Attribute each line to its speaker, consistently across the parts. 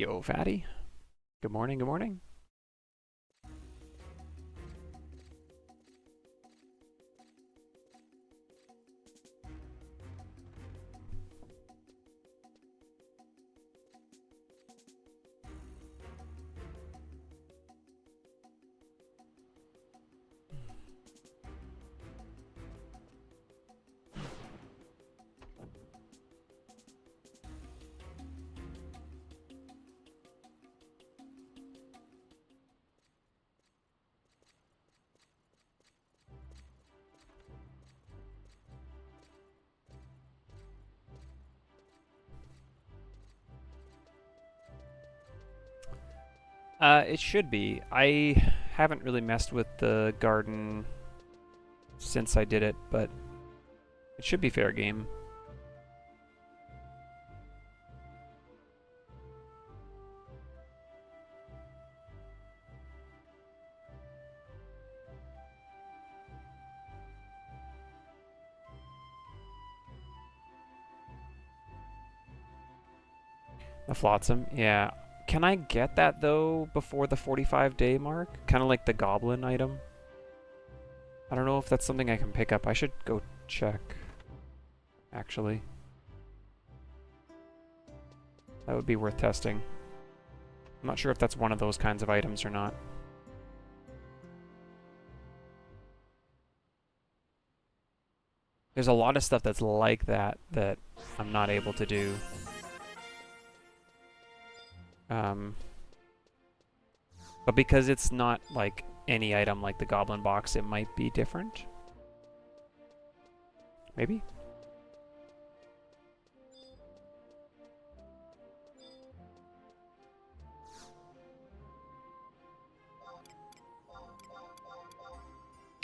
Speaker 1: Yo, fatty. Good morning, good morning. It should be. I haven't really messed with the garden since I did it, but it should be fair game. The flotsam, yeah. Can I get that though before the 45-day mark? Kind of like the goblin item. I don't know if that's something I can pick up. I should go check, actually. That would be worth testing. I'm not sure if that's one of those kinds of items or not. There's a lot of stuff that's like that that I'm not able to do. But because it's not like any item like the goblin box, it might be different. Maybe?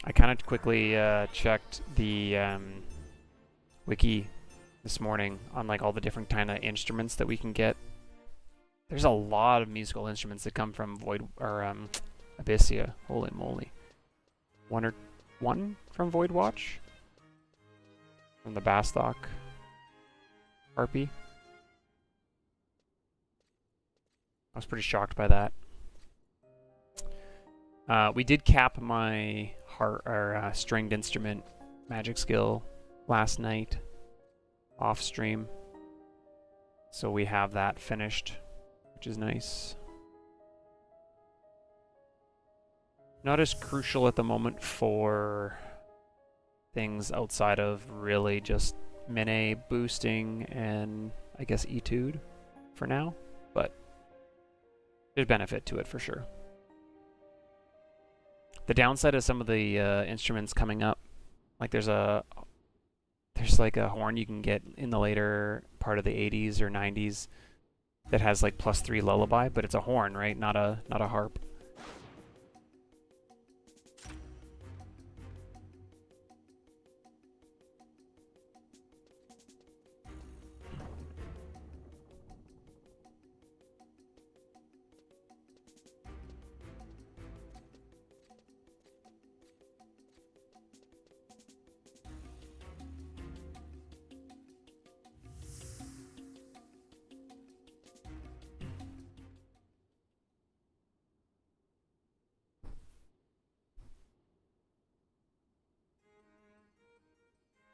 Speaker 1: I kind of quickly checked the wiki this morning on like all the different kind of instruments that we can get. There's a lot of musical instruments that come from Void or Abyssia. Holy moly! One from Void Watch, from the Bastok harpy. I was pretty shocked by that. We did cap my stringed instrument magic skill last night off stream, so we have that finished, which is nice. Not as crucial at the moment for things outside of really just Mine boosting and I guess Etude for now, but there's benefit to it for sure. The downside of some of the instruments coming up, like there's like a horn you can get in the later part of the 80s or 90s that has like +3 lullaby, but it's a horn, right? Not a harp.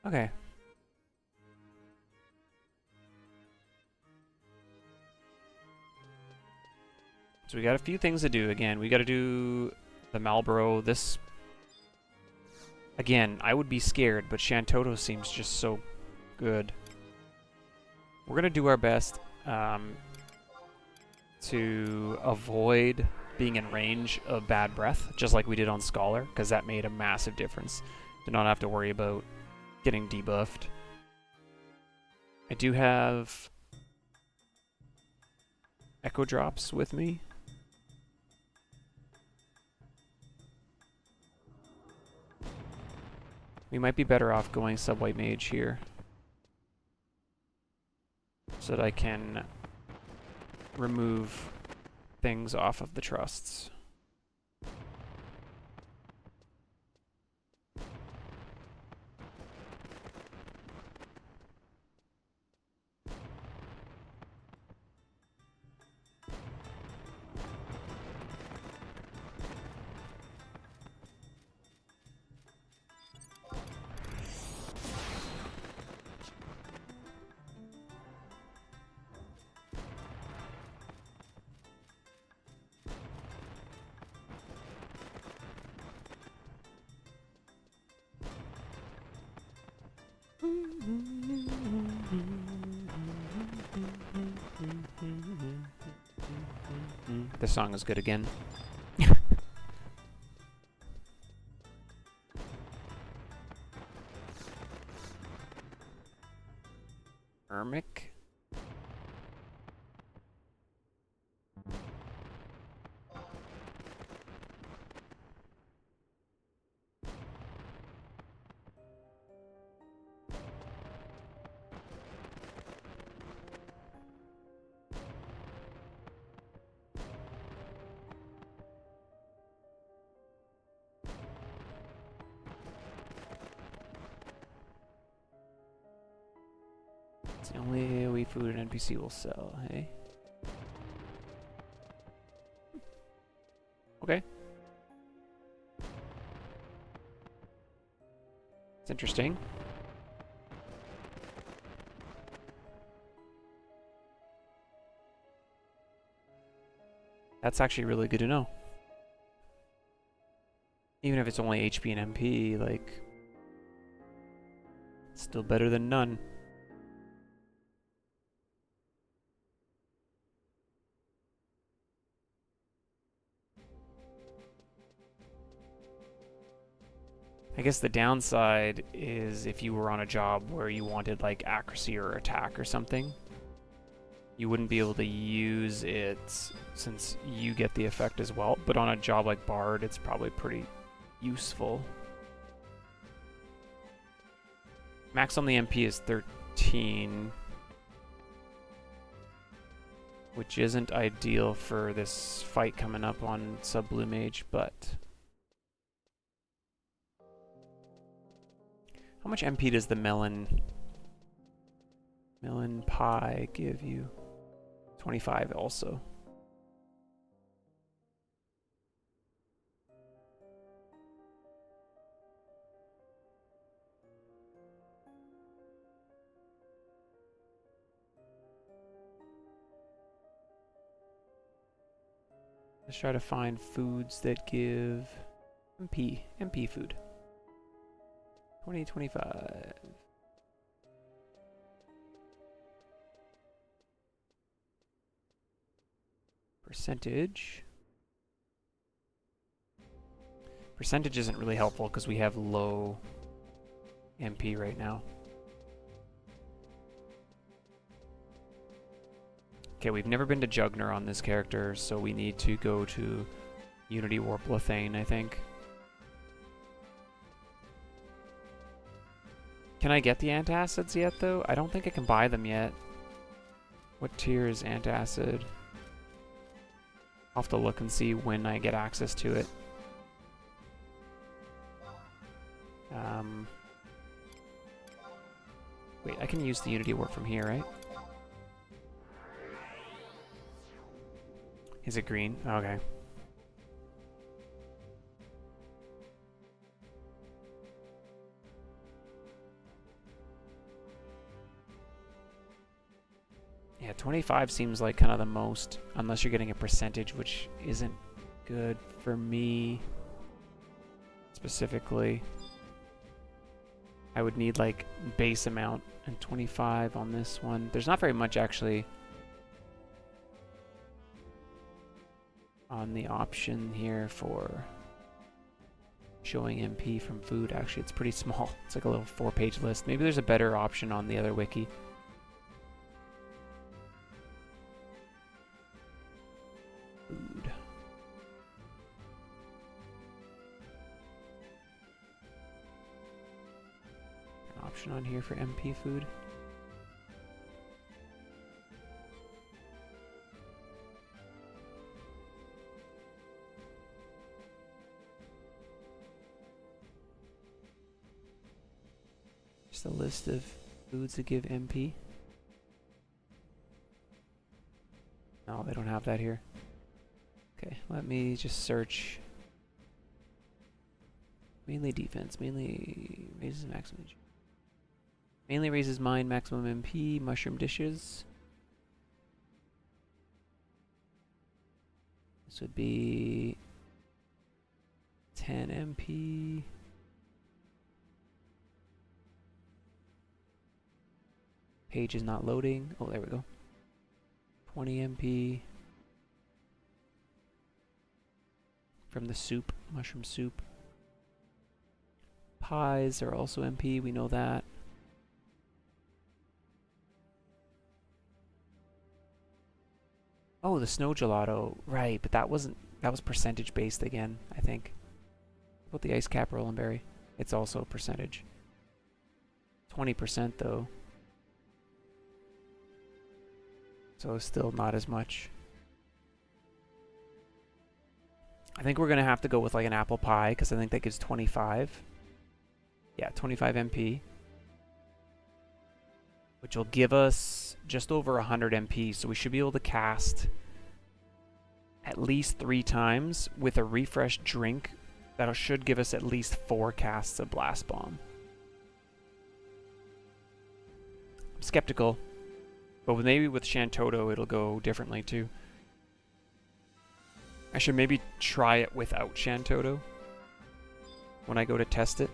Speaker 1: Okay. So we got a few things to do. Again, we got to do the Marlboro. This, again, I would be scared, but Shantoto seems just so good. We're going to do our best to avoid being in range of bad breath, just like we did on Scholar, because that made a massive difference. To not have to worry about getting debuffed. I do have Echo Drops with me. We might be better off going Subwhite Mage here, so that I can remove things off of the trusts. This song is good again. Ermic. It's the only AoE food an NPC will sell, hey? Okay. It's interesting. That's actually really good to know. Even if it's only HP and MP, like, it's still better than none. I guess the downside is if you were on a job where you wanted like accuracy or attack or something, you wouldn't be able to use it since you get the effect as well. But on a job like Bard, it's probably pretty useful. Max on the MP is 13, which isn't ideal for this fight coming up on Sub Blue Mage, but how much MP does the melon pie give you? 25 also. Let's try to find foods that give MP food. 2025. Percentage. Percentage isn't really helpful because we have low MP right now. Okay, we've never been to Jugner on this character, so we need to go to Unity Warp Lethane, I think. Can I get the antacids yet, though? I don't think I can buy them yet. What tier is antacid? I'll have to look and see when I get access to it. Wait, I can use the Unity Warp from here, right? Is it green? Okay. Yeah, 25 seems like kind of the most, unless you're getting a percentage, which isn't good for me specifically. I would need like base amount and 25 on this one. There's not very much actually on the option here for showing MP from food. Actually, it's pretty small. It's like a little 4-page list. Maybe there's a better option on the other wiki. Food. An option on here for MP food. Just a list of foods that give MP. No, they don't have that here. Okay, let me just search. Mainly defense, mainly raises maximum. Mainly raises mine, maximum MP, mushroom dishes. This would be 10 MP. Page is not loading. Oh, there we go. 20 MP from the soup, mushroom soup. Pies are also MP, we know that. Oh, the snow gelato, right, but that was percentage based again, I think. What about the ice cap roll and berry? It's also a percentage. 20% though. So still not as much. I think we're gonna have to go with like an apple pie because I think that gives 25. Yeah, 25 MP. Which will give us just over 100 MP, so we should be able to cast at least 3 times with a refreshed drink. That should give us at least 4 casts of Blast Bomb. I'm skeptical, but maybe with Shantoto it'll go differently too. I should maybe try it without Shantoto when I go to test it.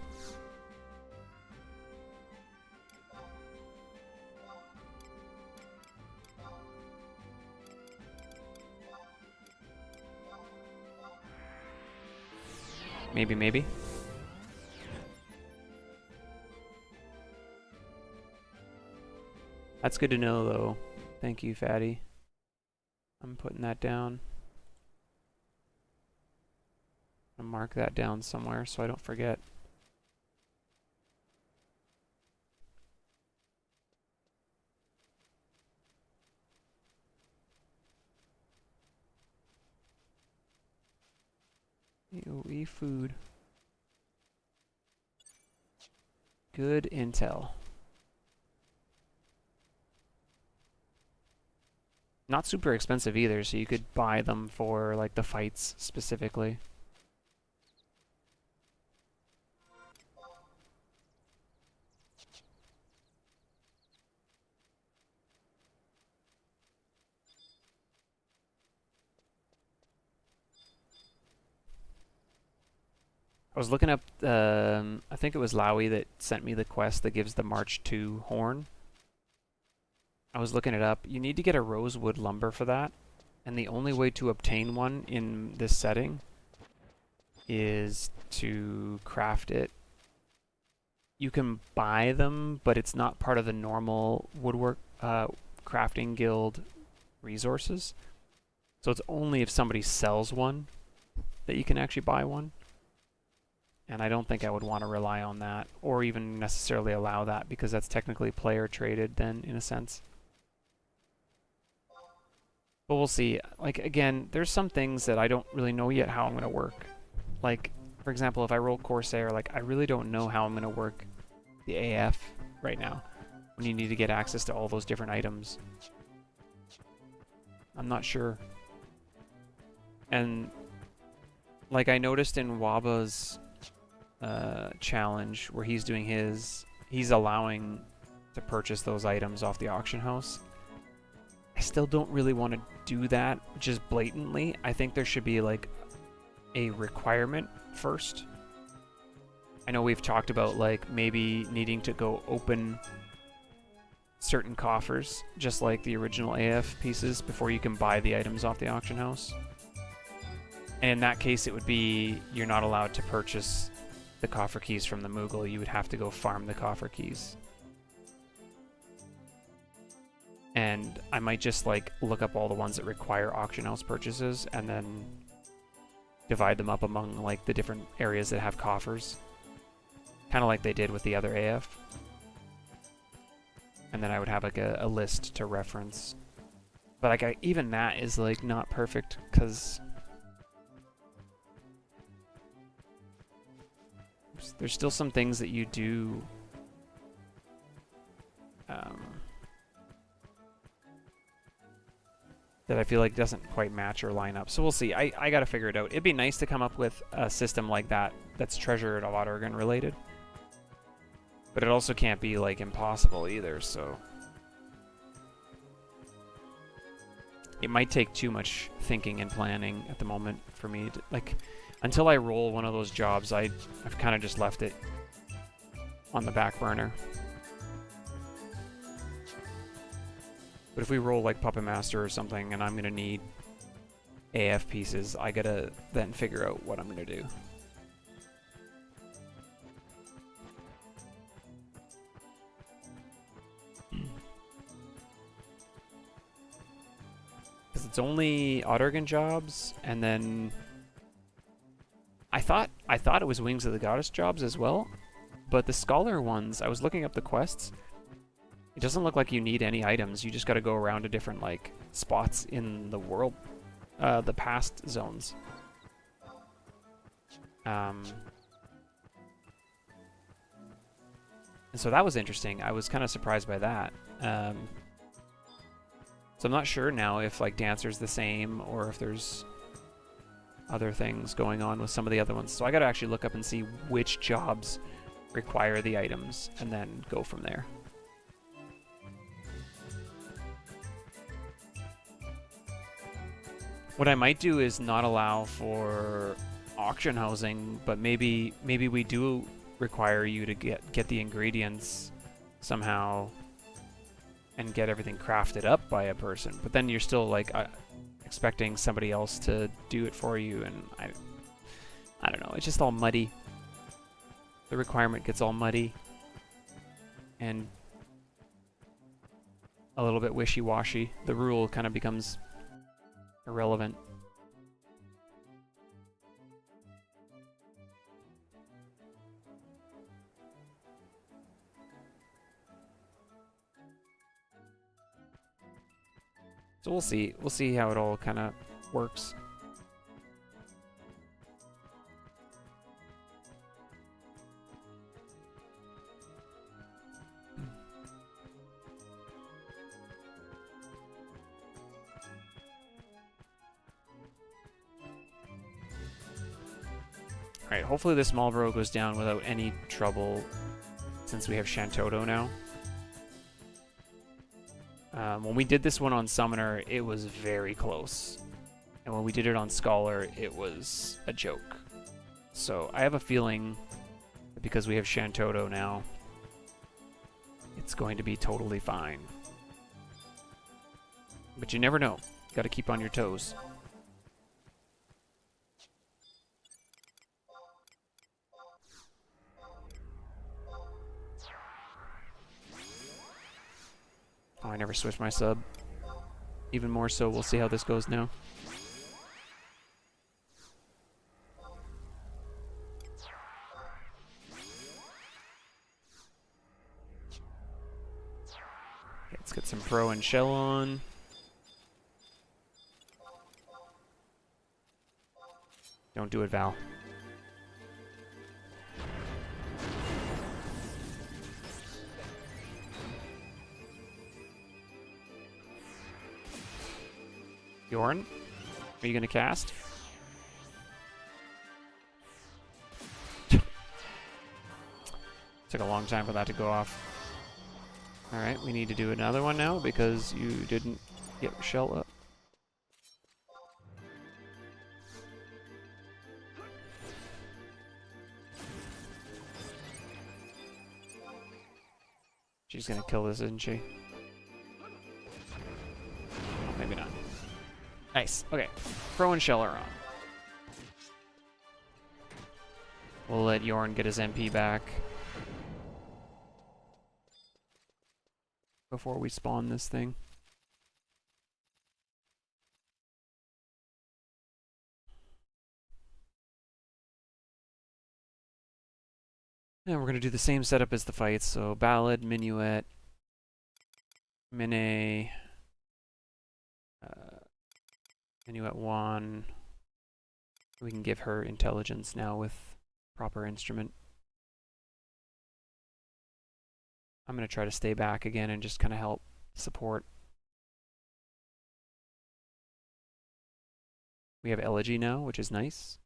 Speaker 1: Maybe. That's good to know, though. Thank you, Fatty. I'm putting that down. I'll mark that down somewhere so I don't forget. AOE food. Good intel. Not super expensive either, so you could buy them for like the fights specifically. I was looking up, I think it was Lowy that sent me the quest that gives the March 2 horn. I was looking it up. You need to get a rosewood lumber for that, and the only way to obtain one in this setting is to craft it. You can buy them, but it's not part of the normal woodwork crafting guild resources. So it's only if somebody sells one that you can actually buy one. And I don't think I would want to rely on that, or even necessarily allow that, because that's technically player traded then, in a sense. But we'll see. Like, again, there's some things that I don't really know yet how I'm going to work. Like, for example, if I roll Corsair, like, I really don't know how I'm going to work the AF right now, when you need to get access to all those different items. I'm not sure. And, like, I noticed in Waba's challenge where he's doing his, he's allowing to purchase those items off the auction house. I still don't really want to do that just blatantly. I think there should be like a requirement first. I know we've talked about like maybe needing to go open certain coffers just like the original AF pieces before you can buy the items off the auction house. And in that case it would be you're not allowed to purchase the coffer keys from the Moogle. You would have to go farm the coffer keys. And I might just like look up all the ones that require auction house purchases and then divide them up among like the different areas that have coffers. Kind of like they did with the other AF. And then I would have like a list to reference. But like even that is like not perfect because there's still some things that you do that I feel like doesn't quite match or line up. So we'll see. I gotta figure it out. It'd be nice to come up with a system like that that's Treasure of Ottergan related. But it also can't be like impossible either, so it might take too much thinking and planning at the moment for me to, like, until I roll one of those jobs, I've kind of just left it on the back burner. But if we roll like Puppet Master or something and I'm going to need AF pieces, I gotta then figure out what I'm going to do. Because it's only Ottergan jobs, and then I thought it was Wings of the Goddess jobs as well, but the Scholar ones, I was looking up the quests. It doesn't look like you need any items. You just got to go around to different like spots in the world, the past zones. And so that was interesting. I was kind of surprised by that. So I'm not sure now if like Dancer's the same or if there's other things going on with some of the other ones. So I got to actually look up and see which jobs require the items and then go from there. What I might do is not allow for auction housing, but maybe we do require you to get the ingredients somehow and get everything crafted up by a person. But then you're still like expecting somebody else to do it for you, and I don't know. It's just all muddy. The requirement gets all muddy and a little bit wishy-washy. The rule kind of becomes irrelevant. So we'll see. We'll see how it all kind of works. Alright, hopefully this Malboro goes down without any trouble since we have Shantoto now. When we did this one on Summoner, it was very close. And when we did it on Scholar, it was a joke. So I have a feeling that because we have Shantoto now, it's going to be totally fine. But you never know. You gotta keep on your toes. Oh, I never switched my sub. Even more so, we'll see how this goes now. Okay, let's get some Pro and Shell on. Don't do it, Val. Yorn, are you gonna cast? Took a long time for that to go off. Alright, we need to do another one now because you didn't get Shell up. She's gonna kill this, isn't she? Oh, maybe not. Nice. Okay. Pro and Shell are on. We'll let Yorn get his MP back before we spawn this thing. And we're going to do the same setup as the fights. So Ballad, Minuet, Mine, Minuet 1. We can give her intelligence now with proper instrument. I'm going to try to stay back again and just kind of help support. We have Elegy now, which is nice.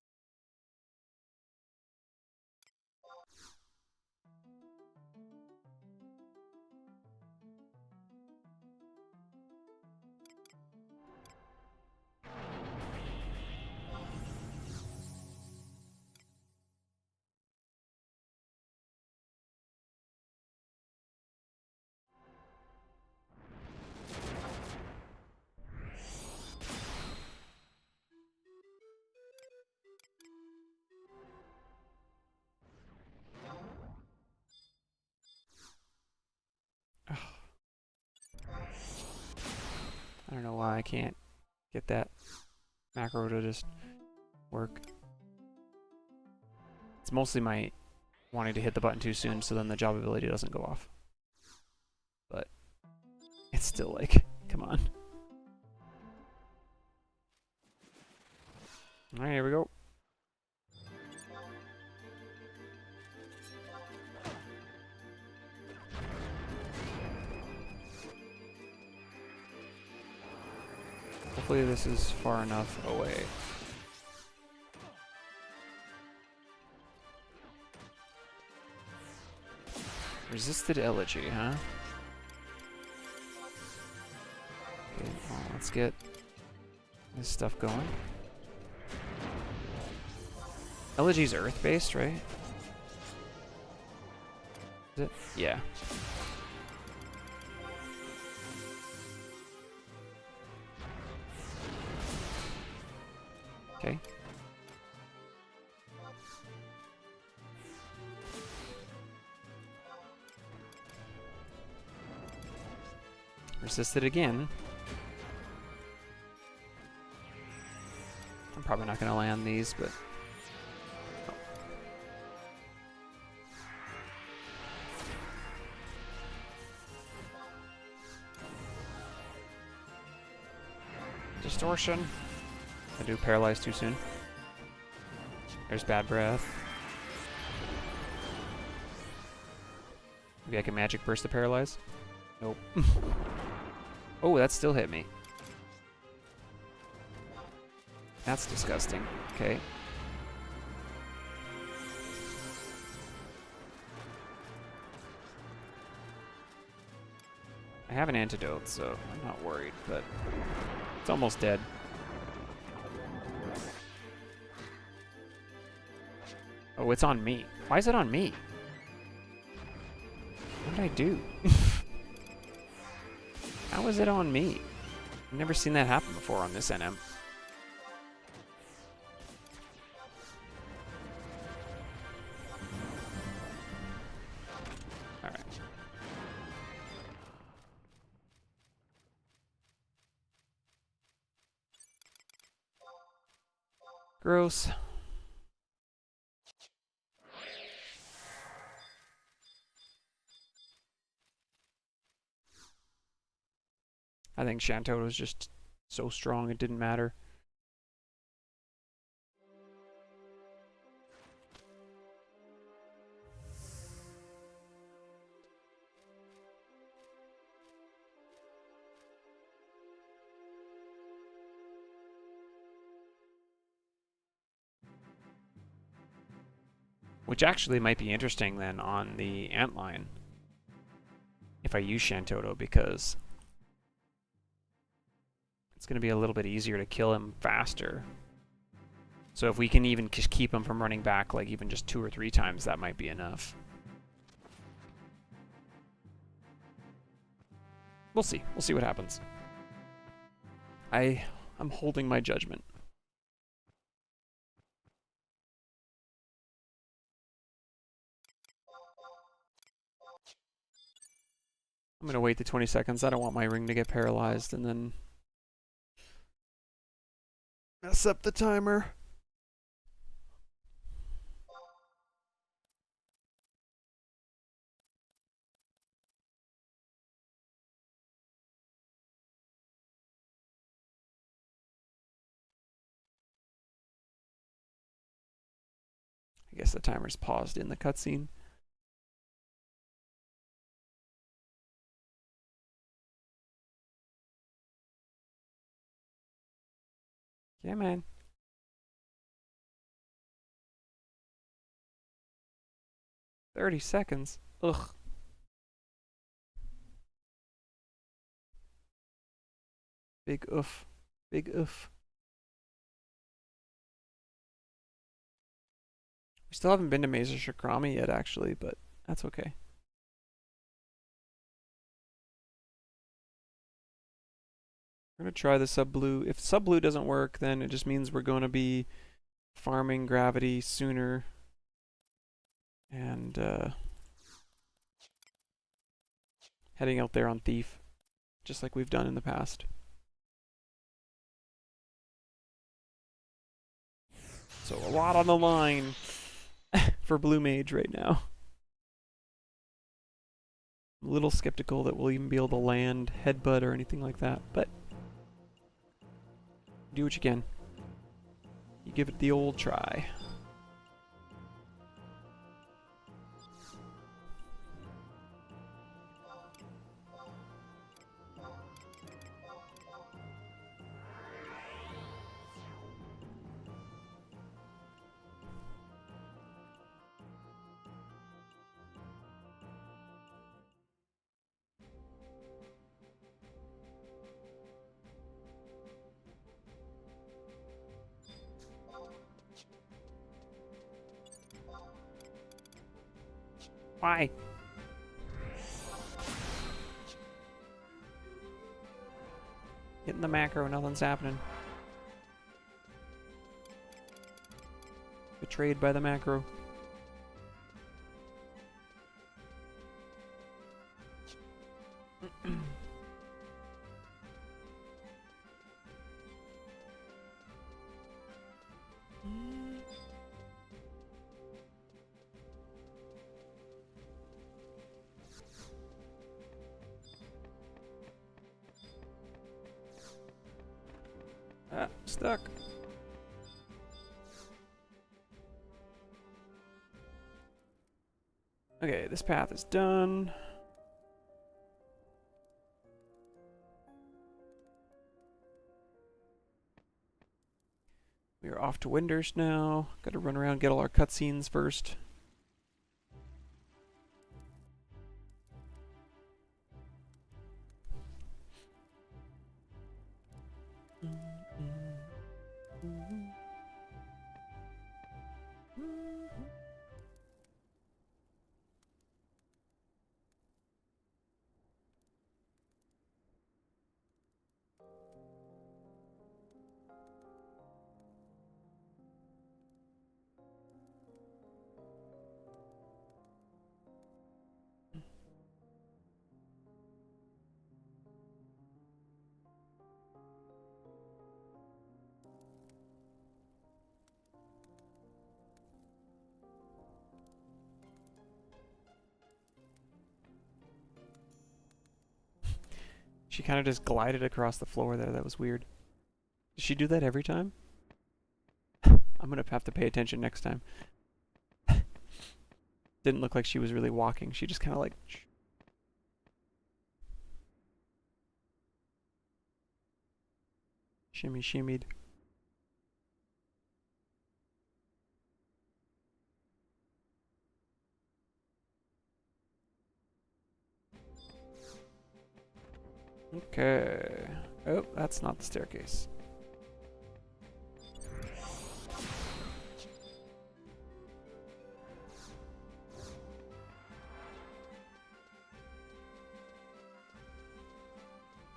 Speaker 1: I don't know why I can't get that macro to just work. It's mostly my wanting to hit the button too soon so then the job ability doesn't go off. But it's still like, come on. Alright, here we go. Hopefully this is far enough away. Resisted elegy, huh? Okay, well, let's get this stuff going. Elegy's earth-based, right? Is it? Yeah. Okay. Resist it again. I'm probably not going to land these, but... Oh. Distortion. I do paralyze too soon. There's bad breath. Maybe I can magic burst to paralyze? Nope. Oh, that still hit me. That's disgusting. Okay. I have an antidote, so I'm not worried, but it's almost dead. Oh, it's on me. Why is it on me? What did I do? How is it on me? I've never seen that happen before on this NM. Alright. Gross. I think Shanto was just so strong it didn't matter. Which actually might be interesting then on the antline if I use Shantoto, because it's going to be a little bit easier to kill him faster. So if we can even just keep him from running back like even just 2 or 3 times, that might be enough. We'll see. We'll see what happens. I'm holding my judgment. I'm going to wait the 20 seconds. I don't want my ring to get paralyzed and then mess up the timer. I guess the timer's paused in the cutscene. Yeah, man. "30 seconds? Ugh. Big oof. Big oof." We still haven't been to Mazer Shakrami yet, actually, but that's okay. We're going to try the sub-blue. If sub-blue doesn't work, then it just means we're going to be farming gravity sooner. And heading out there on Thief, just like we've done in the past. So a lot on the line for Blue Mage right now. I'm a little skeptical that we'll even be able to land Headbutt or anything like that, but do what you can. You give it the old try. Why? Hitting the macro, nothing's happening. Betrayed by the macro. Stuck. Okay, this path is done. We are off to Winders now. Gotta run around and get all our cutscenes first. She kind of just glided across the floor there. That was weird. Does she do that every time? I'm gonna have to pay attention next time. Didn't look like she was really walking. She just kind of like... shimmy shimmied. Okay. Oh, that's not the staircase.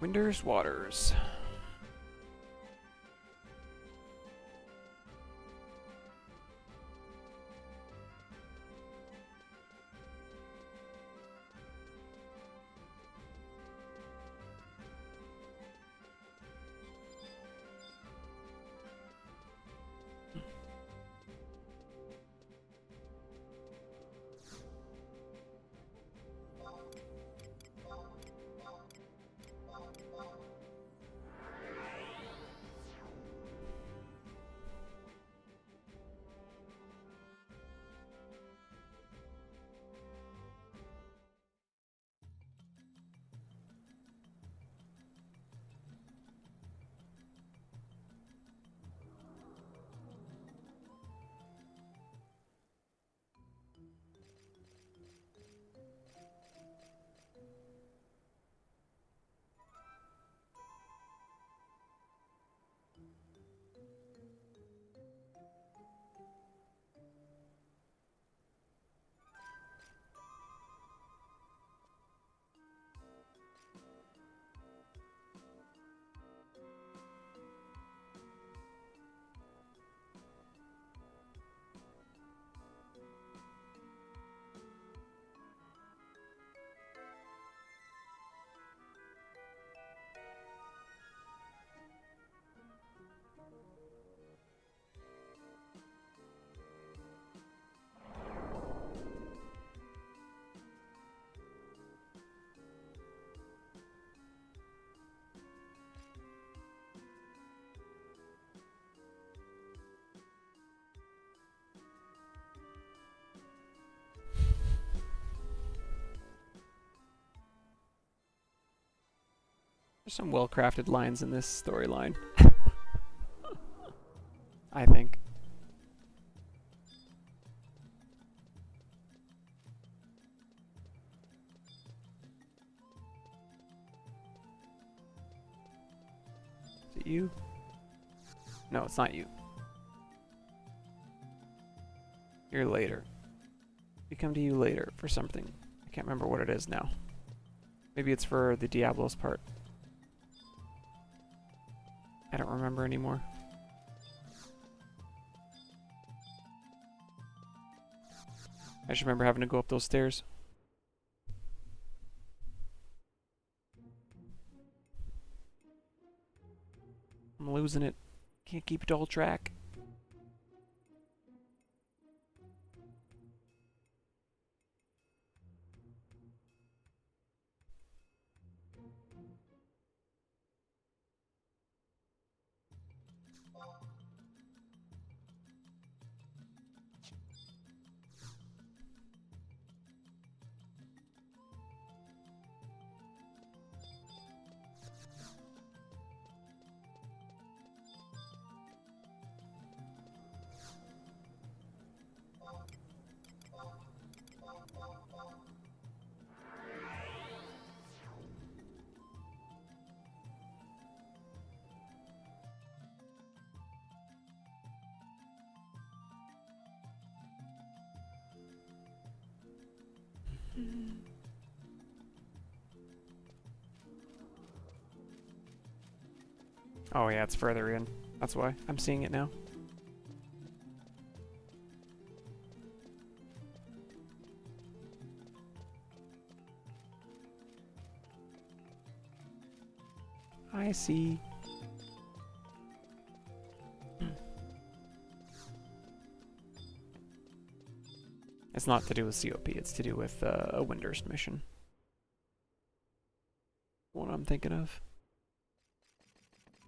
Speaker 1: Winders Waters. There's some well-crafted lines in this storyline. I think. Is it you? No, it's not you. You're later. We come to you later for something. I can't remember what it is now. Maybe it's for the Diablos part. I don't remember anymore. I just remember having to go up those stairs. I'm losing it. Can't keep it all track. Oh yeah, it's further in. That's why I'm seeing it now. I see. It's not to do with COP, it's to do with a Windurst mission. What I'm thinking of.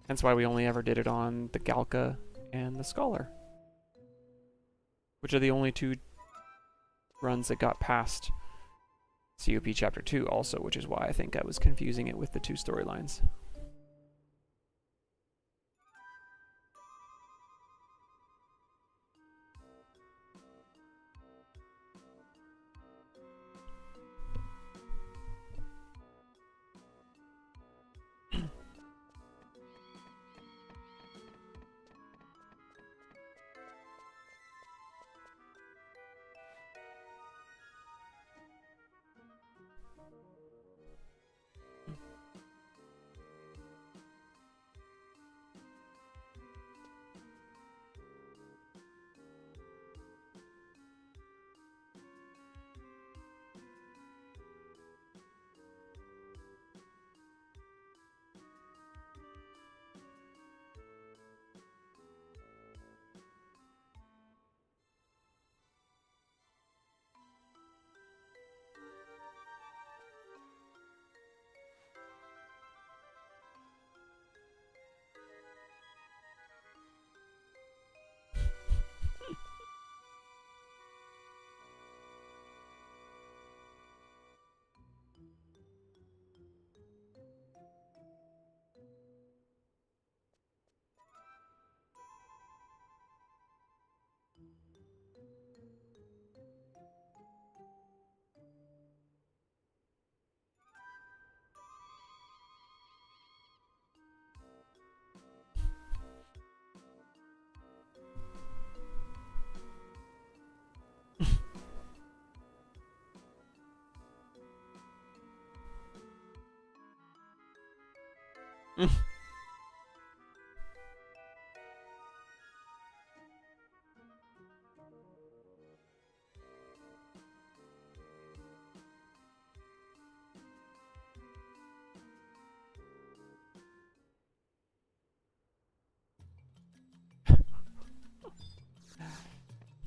Speaker 1: That's why we only ever did it on the Galka and the Scholar, which are the only two runs that got past COP Chapter 2 also, which is why I think I was confusing it with the two storylines.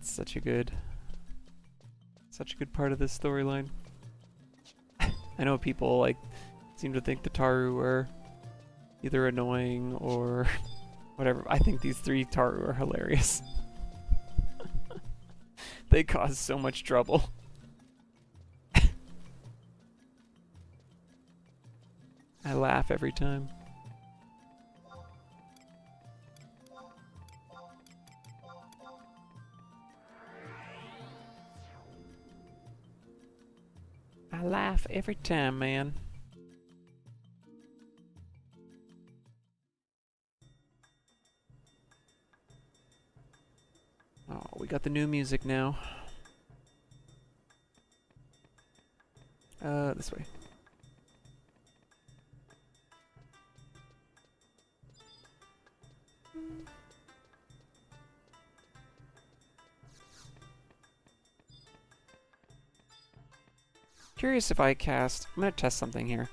Speaker 1: It's such a good part of this storyline. I know people like seem to think the Taru are either annoying or whatever. I think these three Taru are hilarious. They cause so much trouble. I laugh every time. I laugh every time, man. Oh, we got the new music now. This way. Curious if I cast... I'm gonna test something here.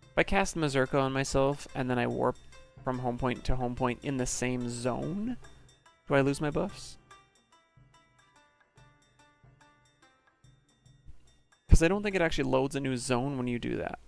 Speaker 1: If I cast Mazurka on myself, and then I warp from home point to home point in the same zone, do I lose my buffs? Because I don't think it actually loads a new zone when you do that.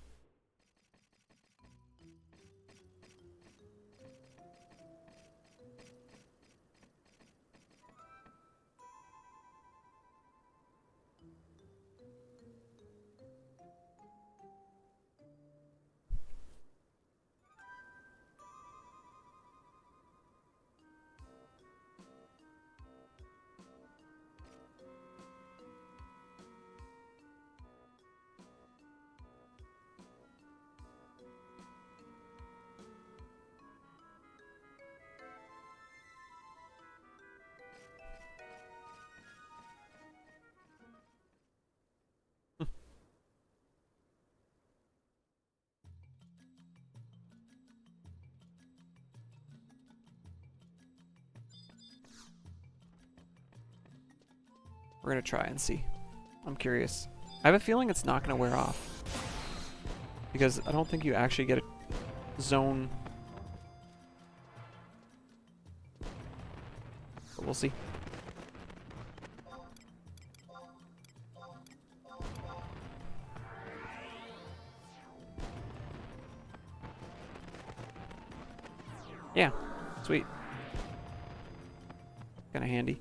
Speaker 1: We're gonna try and see. I'm curious. I have a feeling it's not gonna wear off. Because I don't think you actually get a zone. But we'll see. Yeah, sweet. Kinda handy.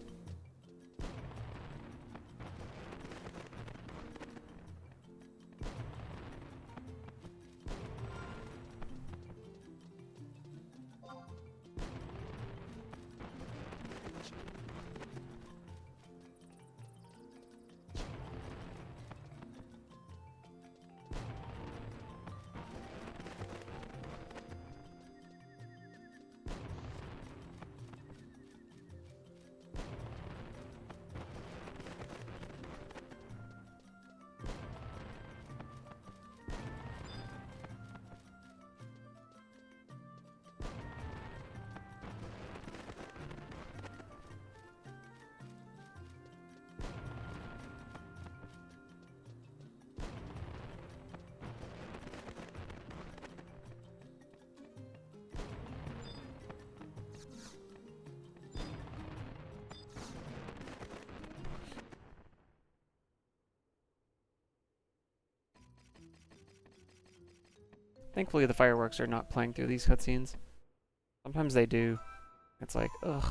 Speaker 1: Thankfully the fireworks are not playing through these cutscenes. Sometimes they do. It's like, ugh.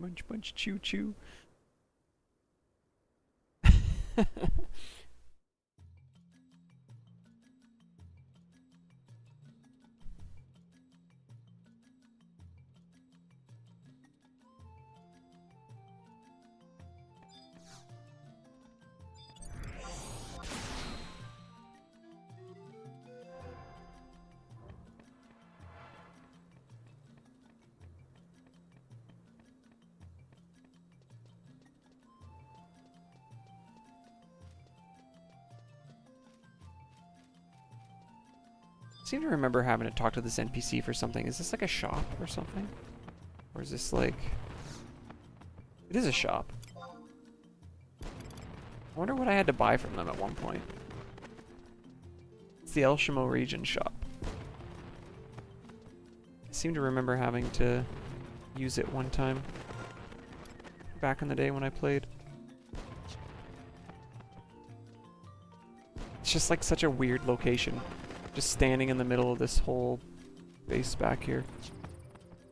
Speaker 1: Munch, munch, chew, chew. I seem to remember having to talk to this NPC for something. Is this like a shop or something? Or is this like... It is a shop. I wonder what I had to buy from them at one point. It's the El Shamo region shop. I seem to remember having to use it one time back in the day when I played. It's just like such a weird location. Just standing in the middle of this whole base back here.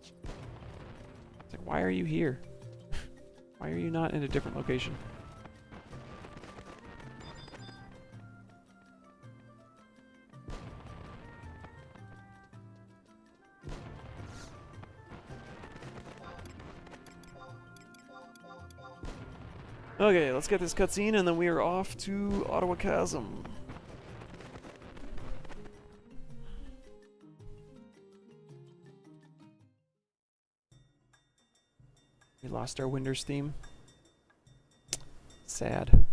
Speaker 1: It's like, why are you here? Why are you not in a different location? Okay, let's get this cutscene and then we are off to Ottawa Chasm. We lost our Winders theme. Sad.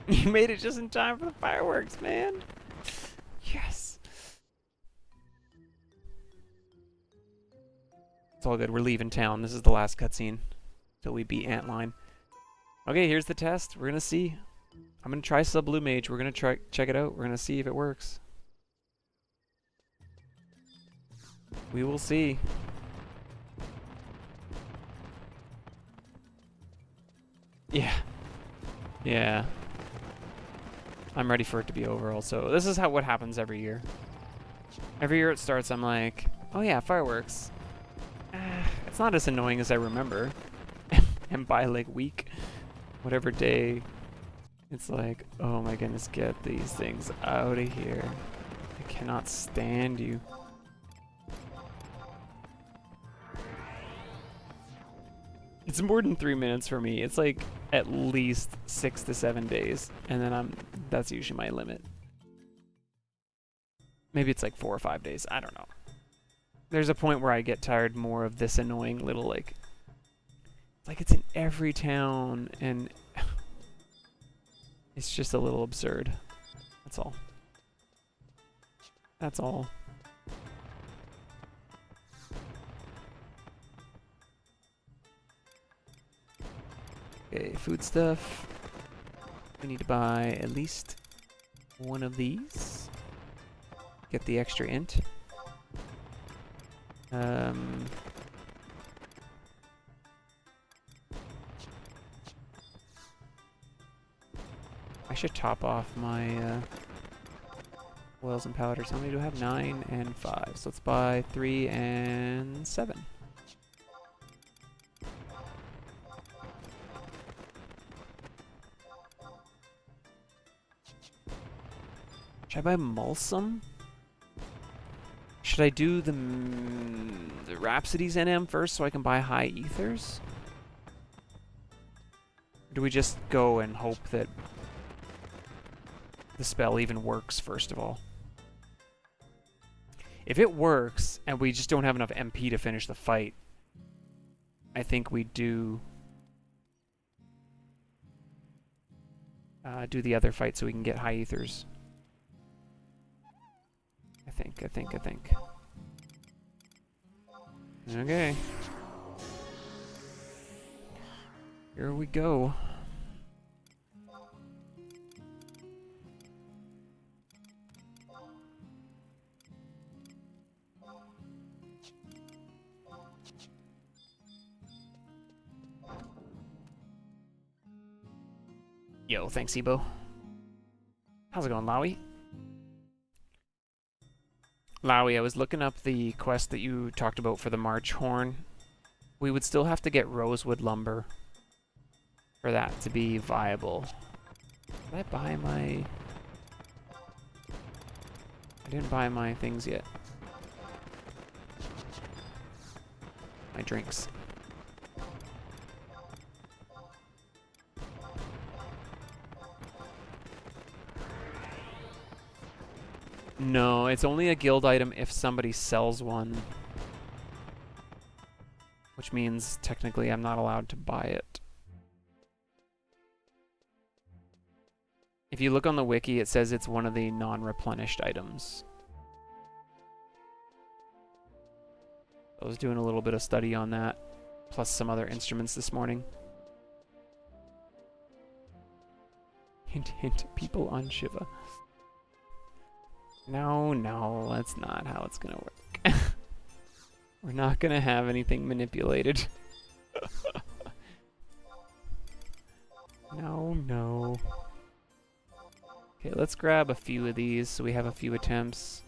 Speaker 1: You made it just in time for the fireworks, man. Yes. It's all good. We're leaving town. This is the last cutscene till we beat Antline. Okay, here's the test. We're gonna see. I'm gonna try Sub Blue Mage. We're gonna try check it out. We're gonna see if it works. We will see. Yeah. Yeah. I'm ready for it to be over also. This is what happens every year. Every year it starts, I'm like, oh yeah, fireworks. It's not as annoying as I remember. And by like week, whatever day, it's like, oh my goodness, get these things out of here. I cannot stand you. It's more than 3 minutes for me. It's like at least 6 to 7 days, and then that's usually my limit. Maybe it's like 4 or 5 days. I don't know. There's a point where I get tired more of this annoying little like it's in every town, and it's just a little absurd. That's all. That's all. Okay, food stuff. We need to buy at least one of these. Get the extra int. I should top off my oils and powders. How many do I have? 9 and 5. So let's buy 3 and 7. Should I buy Mulsum? Should I do the Rhapsody's NM first so I can buy high ethers? Or do we just go and hope that the spell even works first of all? If it works and we just don't have enough MP to finish the fight, I think we do the other fight so we can get high ethers. I think. Okay. Here we go. Yo, thanks, Ebo. How's it going, Lowy? Lowy, I was looking up the quest that you talked about for the March Horn. We would still have to get rosewood lumber for that to be viable. Did I buy my... I didn't buy my things yet. My drinks. No, it's only a guild item if somebody sells one. Which means, technically, I'm not allowed to buy it. If you look on the wiki, it says it's one of the non-replenished items. I was doing a little bit of study on that, plus some other instruments this morning. Hint, hint, people on Shiva. No, no, that's not how it's gonna work. We're not gonna have anything manipulated. No, no. Okay, let's grab a few of these so we have a few attempts.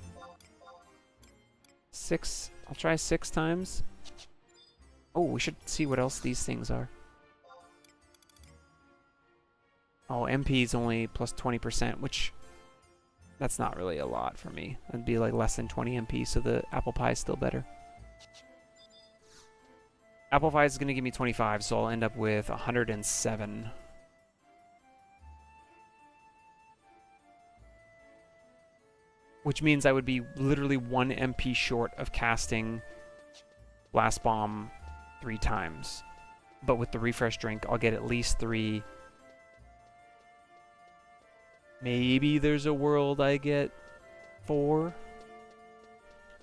Speaker 1: 6. I'll try 6 times. Oh, we should see what else these things are. Oh, MP is only plus 20%, which... that's not really a lot for me. That'd be like less than 20 MP, so the apple pie is still better. Apple pie is going to give me 25, so I'll end up with 107. Which means I would be literally 1 MP short of casting Blast Bomb 3 times. But with the refresh drink, I'll get at least 3. Maybe there's a world I get 4.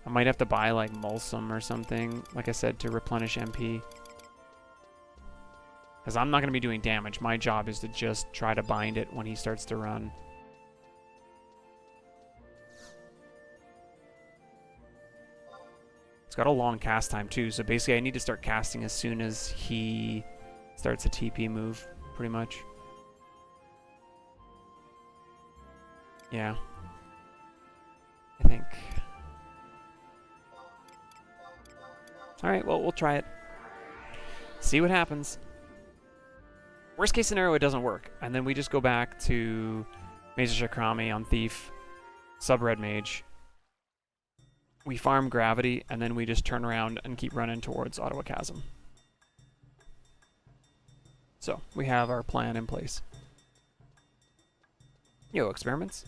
Speaker 1: I might have to buy like Mulsum or something, like I said, to replenish MP. Because I'm not going to be doing damage. My job is to just try to bind it when he starts to run. It's got a long cast time too, so basically I need to start casting as soon as he starts a TP move, pretty much. Yeah. I think. Alright, well, we'll try it. See what happens. Worst case scenario, it doesn't work. And then we just go back to Mesa Shakrami on Thief, sub-red mage. We farm gravity, and then we just turn around and keep running towards Ottawa Chasm. So, we have our plan in place. Yo, experiments.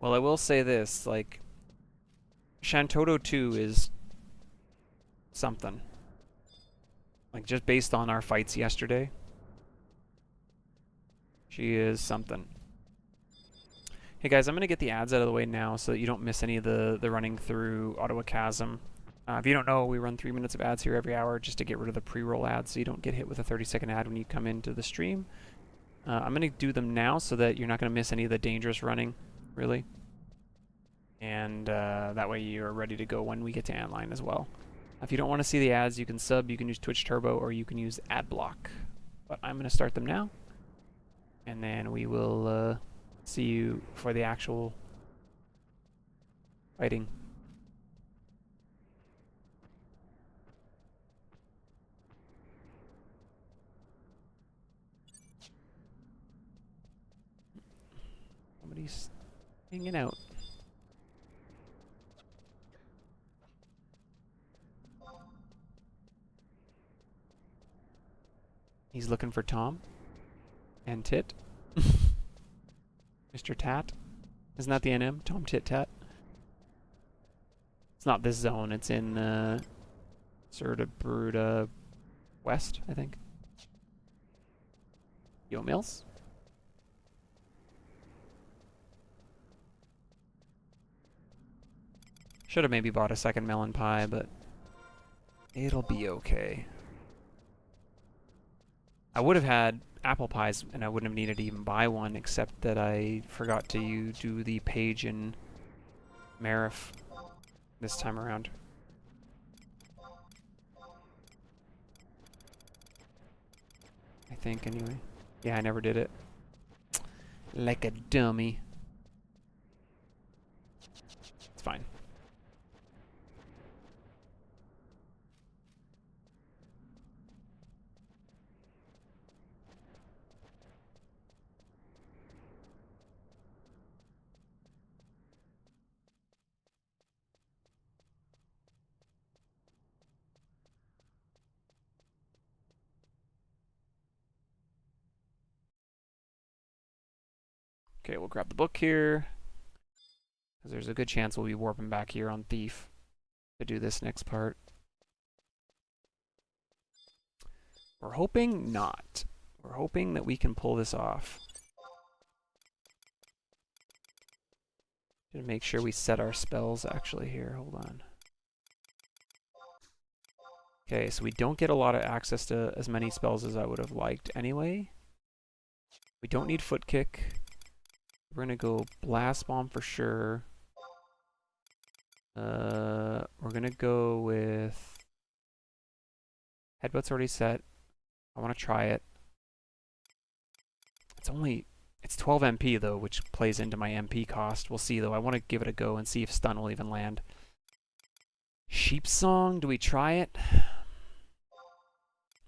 Speaker 1: Well, I will say this, like, Shantoto 2 is something. Like, just based on our fights yesterday, she is something. Hey guys, I'm going to get the ads out of the way now so that you don't miss any of the running through Ottawa Chasm. If you don't know, we run 3 minutes of ads here every hour just to get rid of the pre-roll ads so you don't get hit with a 30-second ad when you come into the stream. I'm going to do them now so that you're not going to miss any of the dangerous running, really. And that way you're ready to go when we get to Antline as well. If you don't want to see the ads, you can sub, you can use Twitch Turbo, or you can use Adblock. But I'm going to start them now. And then we will see you for the actual fighting. Somebody's hanging out. He's looking for Tom and Tit. Mr. Tat. Isn't that the NM? Tom Tit Tat? It's not this zone. It's in Serta Bruta West, I think. Yo Mills? Should have maybe bought a second melon pie, but it'll be okay. I would have had apple pies, and I wouldn't have needed to even buy one, except that I forgot to do the page in Marif this time around. I think, anyway. Yeah, I never did it. Like a dummy. It's fine. Okay, we'll grab the book here, because there's a good chance we'll be warping back here on Thief to do this next part. We're hoping not. We're hoping that we can pull this off. Gonna make sure we set our spells actually here. Hold on. Okay, so we don't get a lot of access to as many spells as I would have liked anyway. We don't need Foot Kick. We're gonna go Blast Bomb for sure. We're gonna go with Headbutt's already set. I want to try it. It's 12 MP though, which plays into my MP cost. We'll see though. I want to give it a go and see if stun will even land. Sheep Song, do we try it?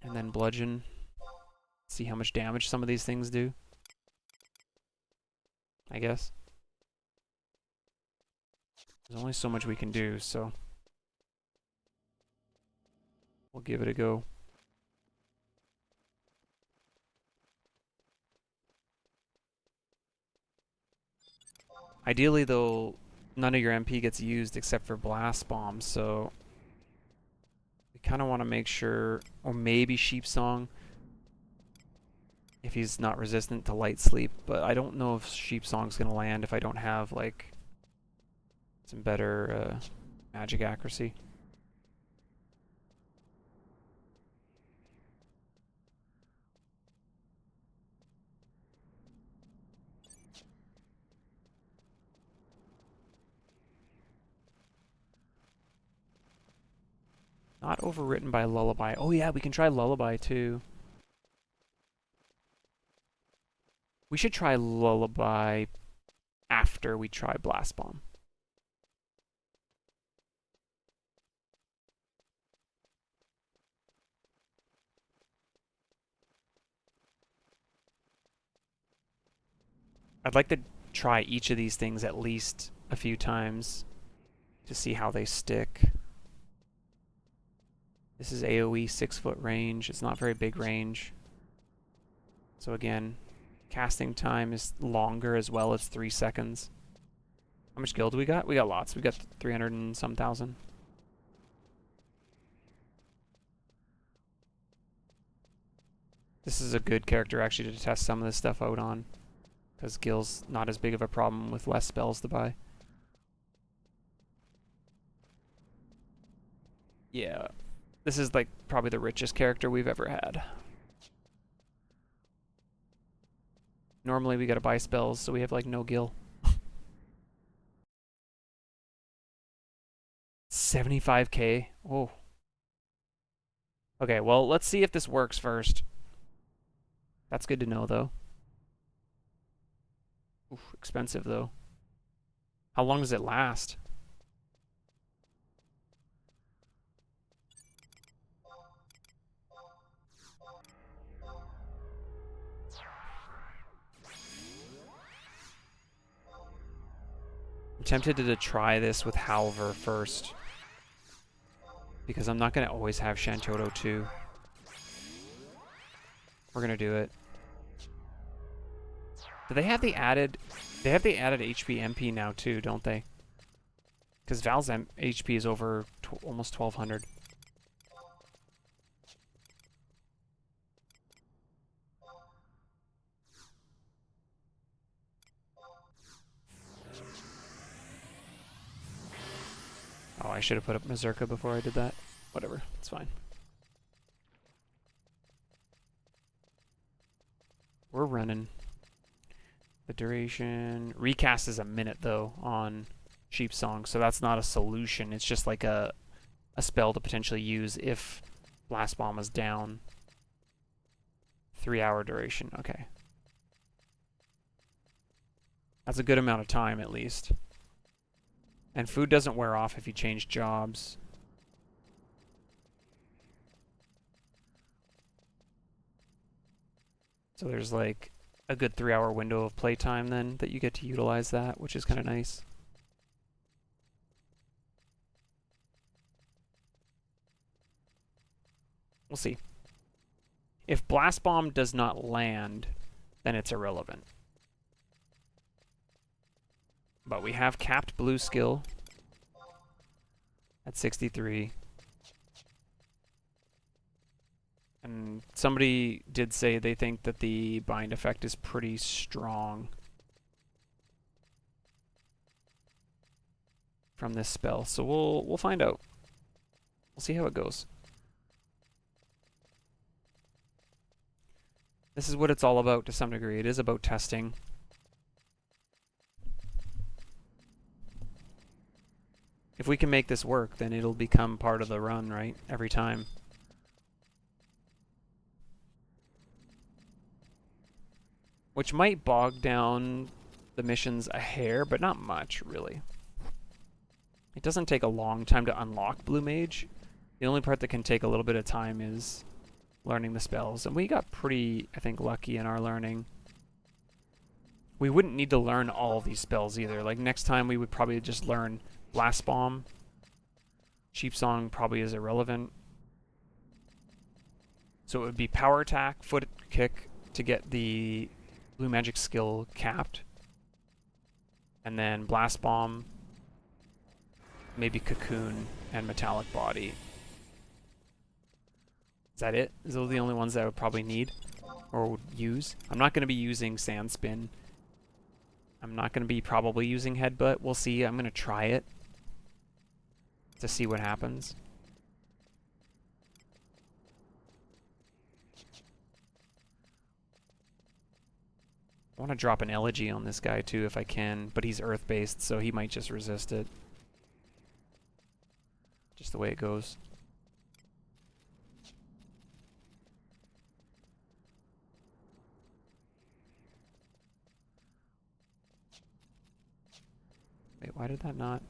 Speaker 1: And then Bludgeon. See how much damage some of these things do. I guess. There's only so much we can do, so we'll give it a go. Ideally, though, none of your MP gets used except for Blast Bomb, so we kind of want to make sure, or maybe Sheep Song, if he's not resistant to Light Sleep, but I don't know if Sheep Song's going to land if I don't have, like, some better magic accuracy. Not overwritten by Lullaby. Oh yeah, we can try Lullaby too. We should try Lullaby after we try Blast Bomb. I'd like to try each of these things at least a few times to see how they stick. This is AoE 6-foot range. It's not very big range. So again, casting time is longer as well. It's 3 seconds. How much gil do we got? We got lots. We got 300 and some thousand. This is a good character actually to test some of this stuff out on, because gil's not as big of a problem with less spells to buy. Yeah. This is like probably the richest character we've ever had. Normally we gotta buy spells, so we have like no gil. 75k? Oh. Okay, well, let's see if this works first. That's good to know, though. Oof, expensive, though. How long does it last? I'm tempted to try this with Halver first, because I'm not going to always have Shantoto too. We're going to do it. Do they have the added They have the added HP MP now too, don't they? Because Val's HP is over almost 1200. Oh, I should have put up Mazurka before I did that. Whatever, it's fine. We're running. The duration... Recast is a minute, though, on Sheep Song, so that's not a solution. It's just like a spell to potentially use if Blast Bomb is down. 3-hour duration, okay. That's a good amount of time, at least. And food doesn't wear off if you change jobs. So there's like a good 3-hour window of playtime then that you get to utilize that, which is kind of nice. We'll see. If Blast Bomb does not land, then it's irrelevant. But we have capped blue skill at 63. And somebody did say they think that the bind effect is pretty strong from this spell. So we'll find out. We'll see how it goes. This is what it's all about to some degree. It is about testing. If we can make this work, then it'll become part of the run, right? Every time. Which might bog down the missions a hair, but not much, really. It doesn't take a long time to unlock Blue Mage. The only part that can take a little bit of time is learning the spells. And we got pretty, I think, lucky in our learning. We wouldn't need to learn all these spells either. Like, next time we would probably just learn Blast Bomb. Sheep Song probably is irrelevant. So it would be Power Attack, Foot Kick to get the Blue Magic skill capped. And then Blast Bomb, maybe Cocoon, and Metallic Body. Is that it? Is those the only ones that I would probably need or would use? I'm not going to be using Sand Spin. I'm not going to be probably using Headbutt. We'll see. I'm going to try it to see what happens. I want to drop an Elegy on this guy too if I can, but he's earth-based, so he might just resist it. Just the way it goes. Wait, why did that not...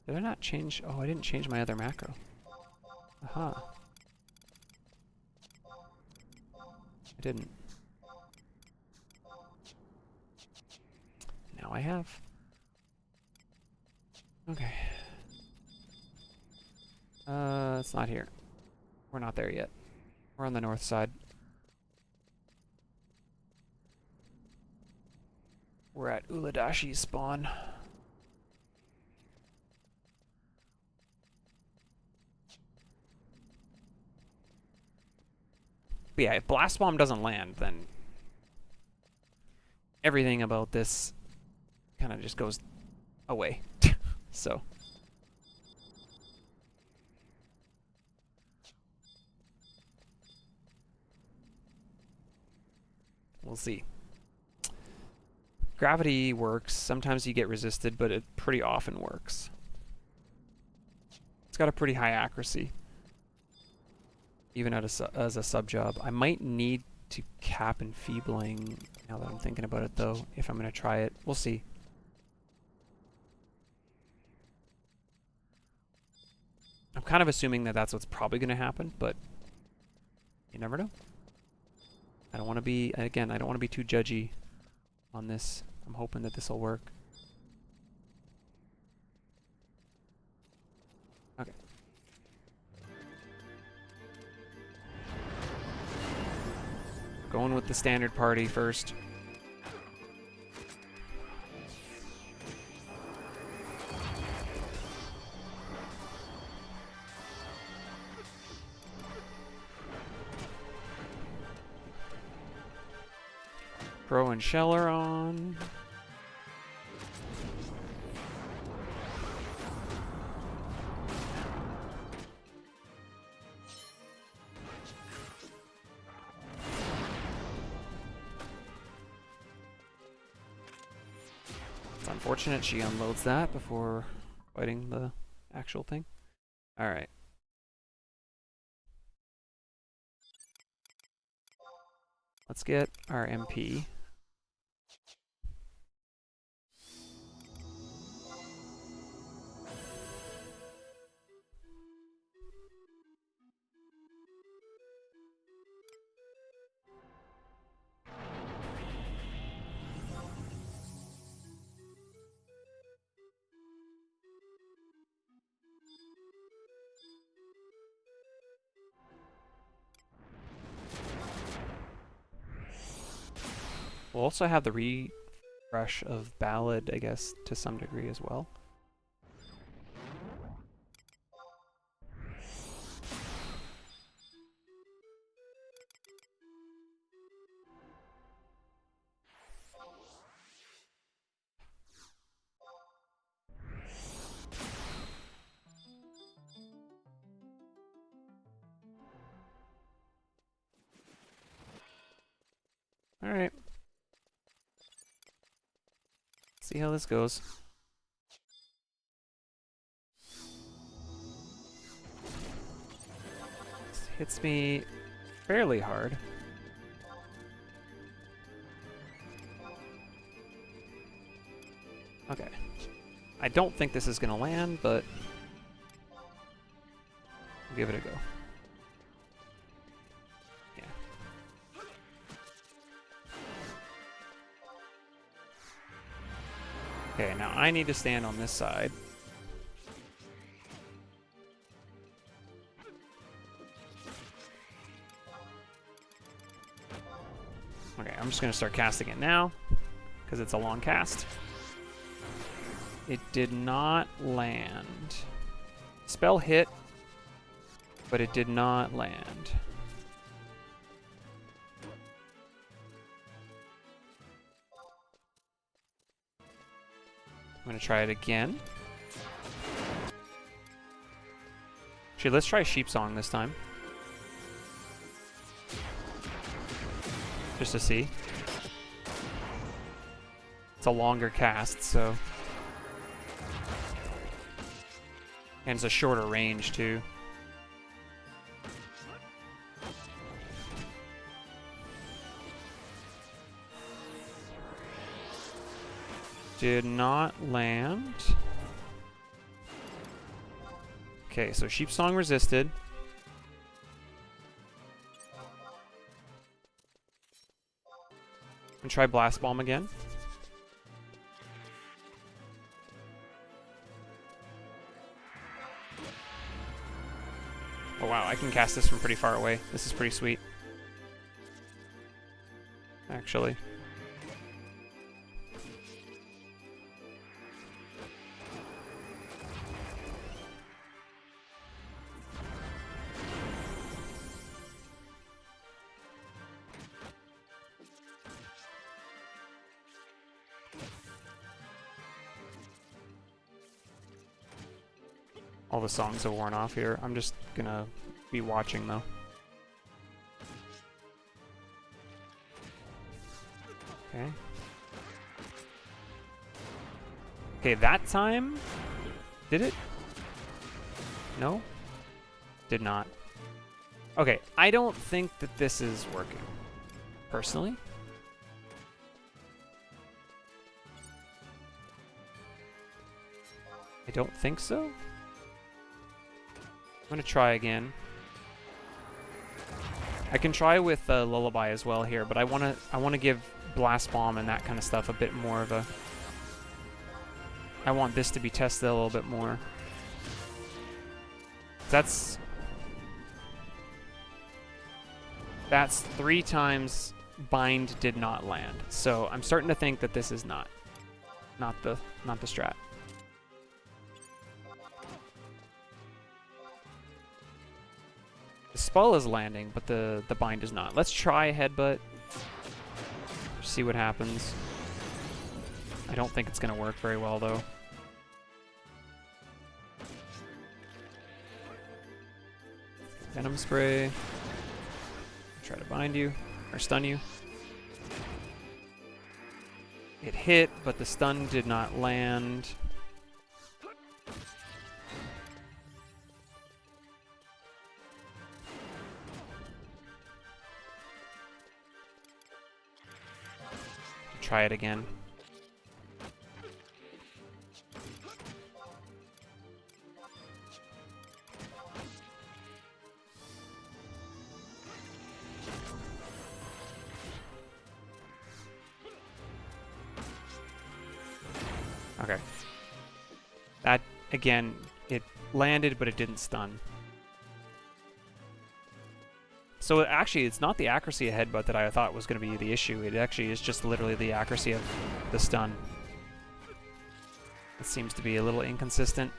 Speaker 1: Did I not change... Oh, I didn't change my other macro. Aha. I didn't. Now I have. Okay. It's not here. We're not there yet. We're on the north side. We're at Uladashi's spawn. But yeah, if Blast Bomb doesn't land, then everything about this kind of just goes away. So we'll see. Gravity works. Sometimes you get resisted, but it pretty often works. It's got a pretty high accuracy, even as a sub-job. I might need to cap Enfeebling, now that I'm thinking about it, though, if I'm going to try it. We'll see. I'm kind of assuming that that's what's probably going to happen, but you never know. I don't want to be, again, I don't want to be too judgy on this. I'm hoping that this will work. Okay. Going with the standard party first. Crow and Shell are on. It's unfortunate she unloads that before fighting the actual thing. Alright. Let's get our MP. We'll also have the refresh of Ballad, I guess, to some degree as well. All right. See how this goes. This hits me fairly hard. Okay. I don't think this is going to land, but we'll give it a go. Yeah. Okay, now I need to stand on this side. Okay, I'm just going to start casting it now, because it's a long cast. It did not land. Spell hit, but it did not land. I'm gonna try it again. Actually, let's try Sheep Song this time. Just to see. It's a longer cast, so. And it's a shorter range, too. Did not land. Okay, so Sheep Song resisted. And try Blast Bomb again. Oh wow, I can cast this from pretty far away. This is pretty sweet. Actually. All the songs have worn off here. I'm just gonna be watching though. Okay. Okay, that time? Did it? No? Did not. Okay, I don't think that this is working. Personally. I don't think so. I'm gonna try again. I can try with Lullaby as well here, but I wanna give Blast Bomb and that kind of stuff a bit more of a. I want this to be tested a little bit more. That's 3 times Bind did not land. So I'm starting to think that this is not the strat. The spell is landing, but the bind is not. Let's try Headbutt. see what happens. I don't think it's going to work very well, though. Venom spray. Try to bind you, or stun you. It hit, but the stun did not land. Try it again. Okay. That, again, it landed, but it didn't stun. So actually, it's not the accuracy of headbutt that I thought was going to be the issue. It actually is just literally the accuracy of the stun. It seems to be a little inconsistent.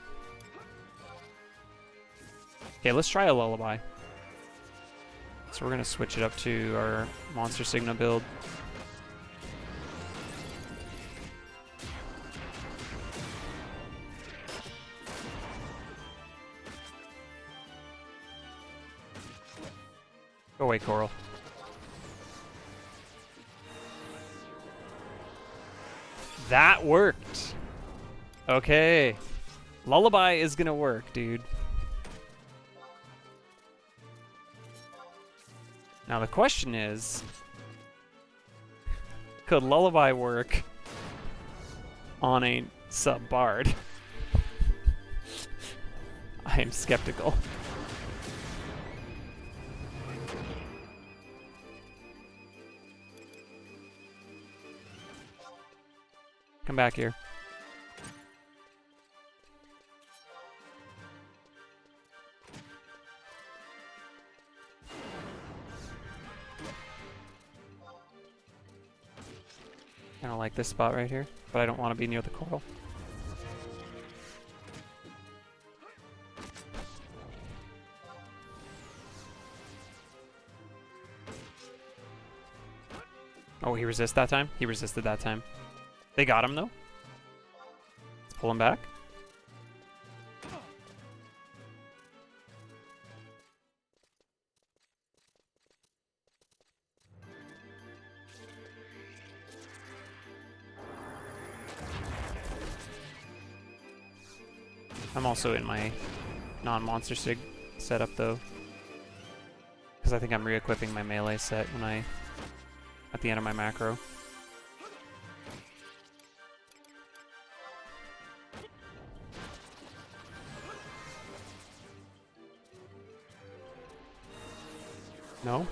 Speaker 1: Okay, let's try a lullaby. So we're going to switch it up to our Monster Sigma build. Go away, Coral. That worked. Okay. Lullaby is gonna work, dude. Now the question is, could Lullaby work on a sub-bard? I am skeptical. Come back here. I don't like this spot right here, but I don't want to be near the coral. Oh, he resisted that time? He resisted that time. They got him, though. Let's pull him back. I'm also in my non-monster sig setup, though. Because I think I'm re-equipping my melee set when at the end of my macro. No?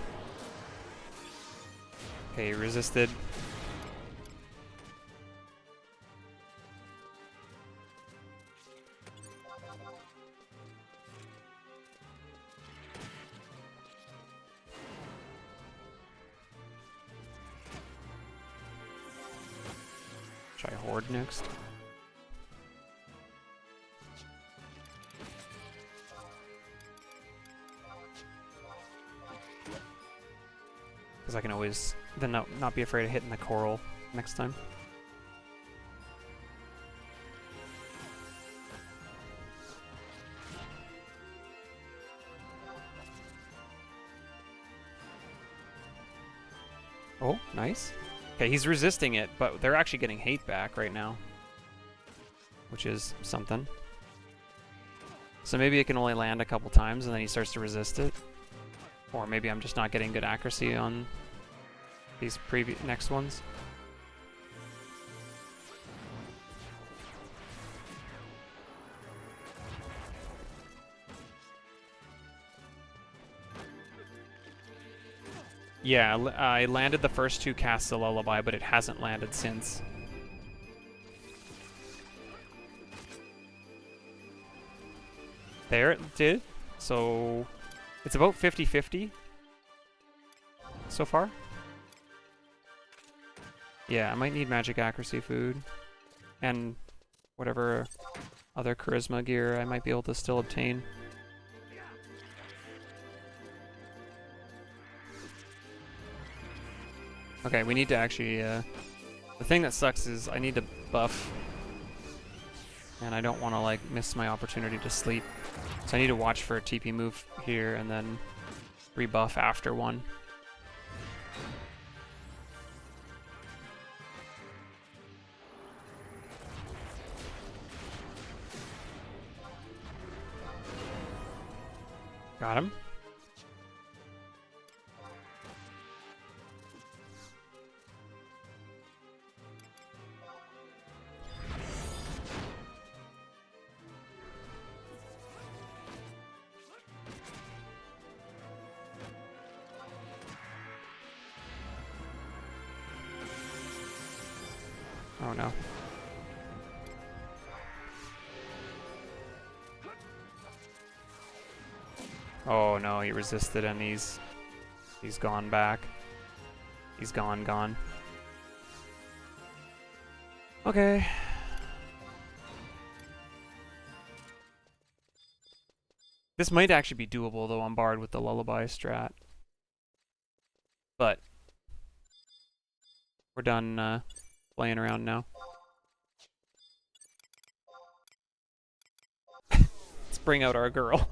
Speaker 1: Okay, he resisted. Try Horde next. Because I can always then not be afraid of hitting the coral next time. Oh, nice. Okay, he's resisting it, but they're actually getting hate back right now, which is something. So maybe it can only land a couple times and then he starts to resist it. Or maybe I'm just not getting good accuracy on these next ones. Yeah, I landed the first two casts of Lullaby, but it hasn't landed since. There it did. So it's about 50-50 so far. Yeah, I might need magic accuracy food and whatever other charisma gear I might be able to still obtain. Okay, we need to actually, the thing that sucks is I need to buff, and I don't want to, like, miss my opportunity to sleep. So I need to watch for a TP move here and then rebuff after one. Got him. Oh no. Oh no, he resisted and he's gone back. He's gone. Okay. This might actually be doable though on Bard with the Lullaby strat. But we're done playing around now. Let's bring out our girl.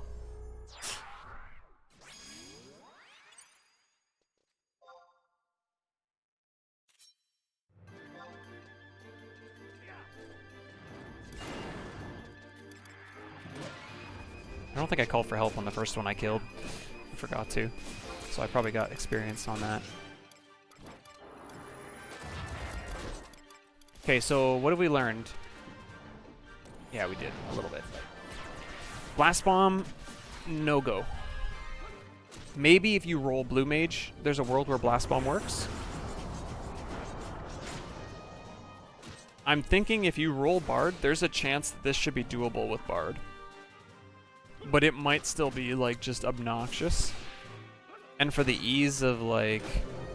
Speaker 1: I don't think I called for help on the first one I killed. I forgot to. So I probably got experience on that. Okay, so what have we learned? Yeah, we did a little bit. Blast Bomb, no go. Maybe if you roll Blue Mage, there's a world where Blast Bomb works. I'm thinking if you roll Bard, there's a chance that this should be doable with Bard. But it might still be, like, just obnoxious. And for the ease of, like,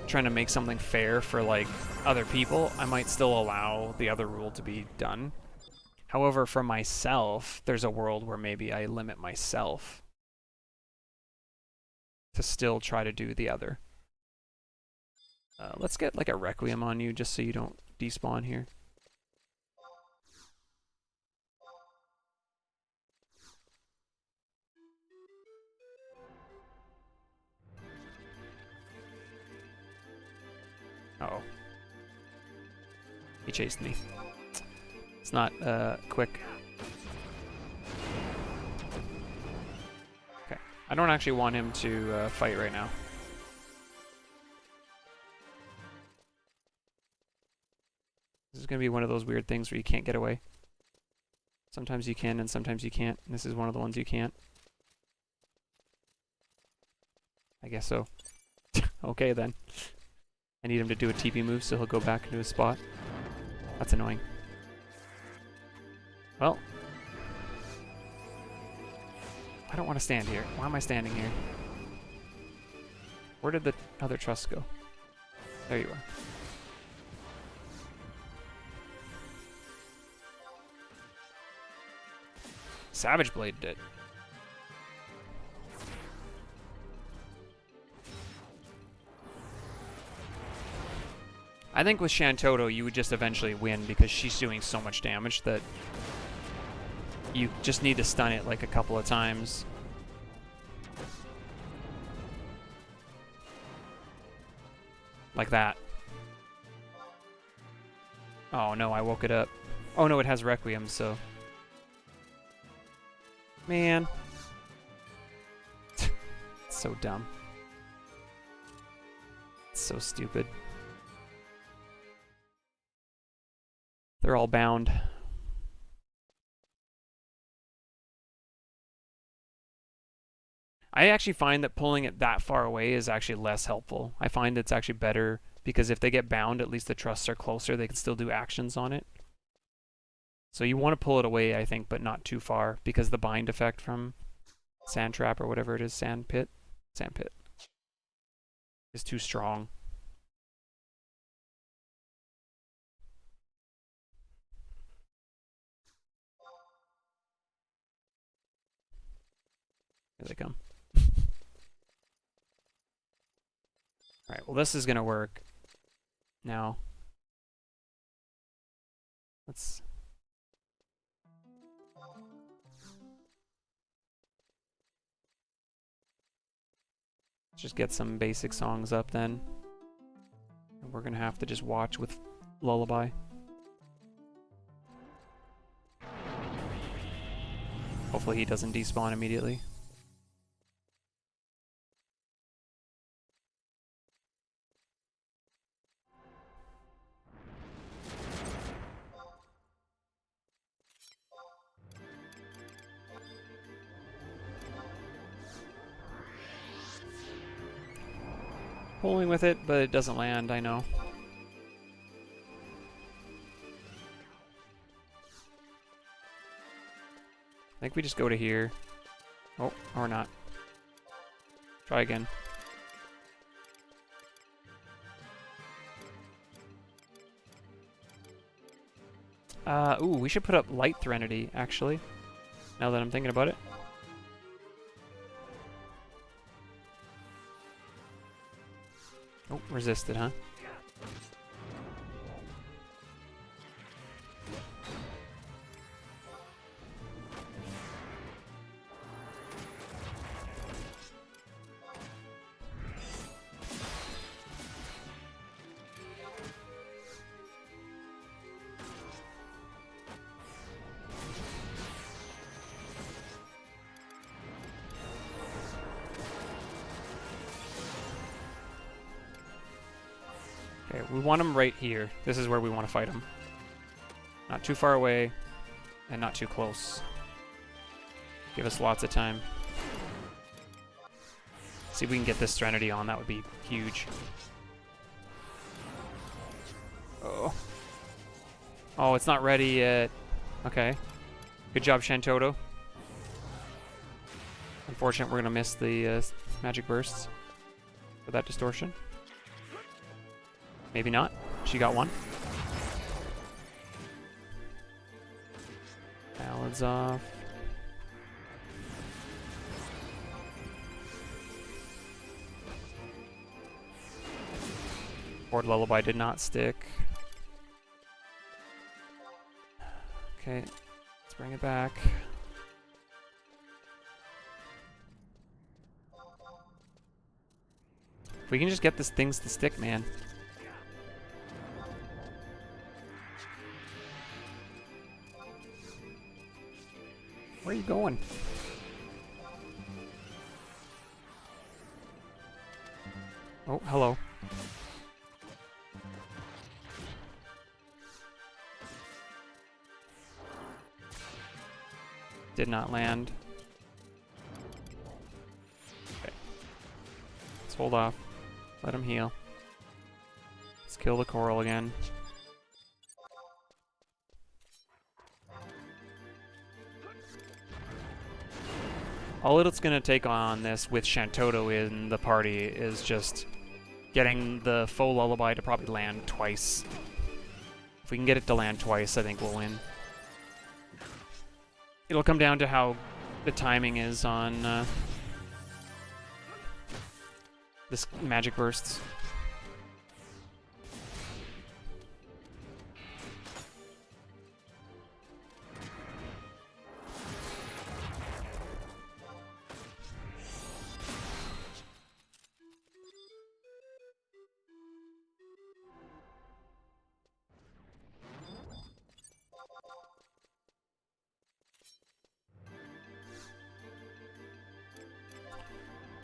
Speaker 1: trying to make something fair for, like, other people, I might still allow the other rule to be done. However, for myself, there's a world where maybe I limit myself to still try to do the other. Let's get, like, a Requiem on you just so you don't despawn here. Uh-oh. He chased me. It's not quick. Okay. I don't actually want him to fight right now. This is going to be one of those weird things where you can't get away. Sometimes you can and sometimes you can't. And this is one of the ones you can't. I guess so. Okay then. I need him to do a TP move so he'll go back into his spot. That's annoying. Well. I don't want to stand here. Why am I standing here? Where did the other trust go? There you are. Savage Bladed it. I think with Shantoto, you would just eventually win because she's doing so much damage that you just need to stun it like a couple of times. Like that. Oh no, I woke it up. Oh no, it has Requiem, so... Man. It's so dumb. It's so stupid. They're all bound. I actually find that pulling it that far away is actually less helpful. I find it's actually better because if they get bound, at least the trusts are closer. They can still do actions on it. So you want to pull it away, I think, but not too far because the bind effect from Sand Trap or whatever it is, Sand Pit, is too strong. Here they come. Alright, well this is going to work. Now, let's... just get some basic songs up then. And we're gonna have to just watch with Lullaby. Hopefully he doesn't despawn immediately. Pulling with it, but it doesn't land, I know. I think we just go to here. Oh, or not. Try again. Ooh, we should put up Light Threnody, actually. Now that I'm thinking about it. Oh, resisted, huh? Okay, we want him right here. This is where we want to fight him. Not too far away, and not too close. Give us lots of time. See if we can get this Threnody on. That would be huge. Oh. Oh, it's not ready yet. Okay. Good job, Shantoto. Unfortunate, we're going to miss the magic bursts for that distortion. Maybe not. She got one. Ballads off. Board Lullaby did not stick. Okay, let's bring it back. If we can just get these things to stick, man. Where are you going? Oh, hello. Did not land. Okay. Let's hold off. Let him heal. Let's kill the coral again. All it's going to take on this with Shantoto in the party is just getting the faux Lullaby to probably land twice. If we can get it to land twice, I think we'll win. It'll come down to how the timing is on this magic bursts.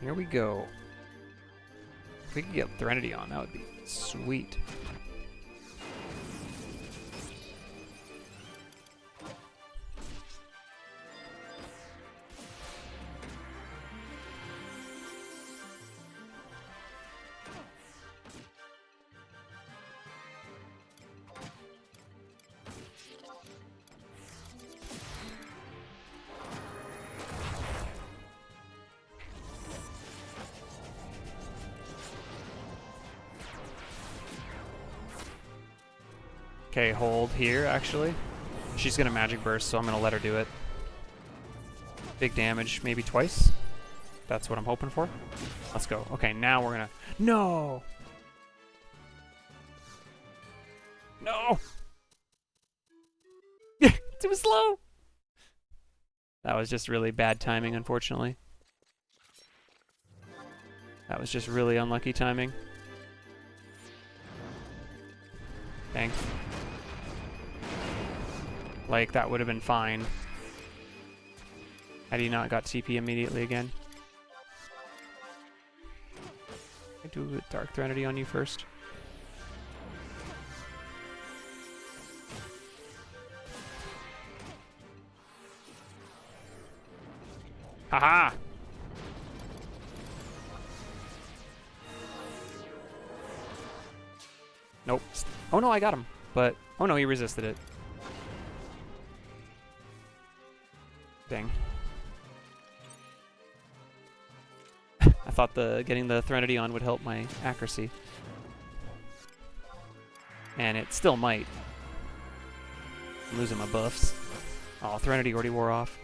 Speaker 1: Here we go. If we could get Threnody on, that would be sweet. Okay, hold here, actually. She's gonna magic burst, so I'm gonna let her do it. Big damage, maybe twice. That's what I'm hoping for. Let's go. Okay, now we're gonna... No! No! Too slow! That was just really bad timing, unfortunately. That was just really unlucky timing. Dang. Like, that would have been fine. Had he not got TP immediately again. I do a Dark Threnody on you first. Haha! Nope. Oh no, I got him. But, oh no, he resisted it. Dang. I thought getting the Threnody on would help my accuracy. And it still might. I'm losing my buffs. Oh, Threnody already wore off.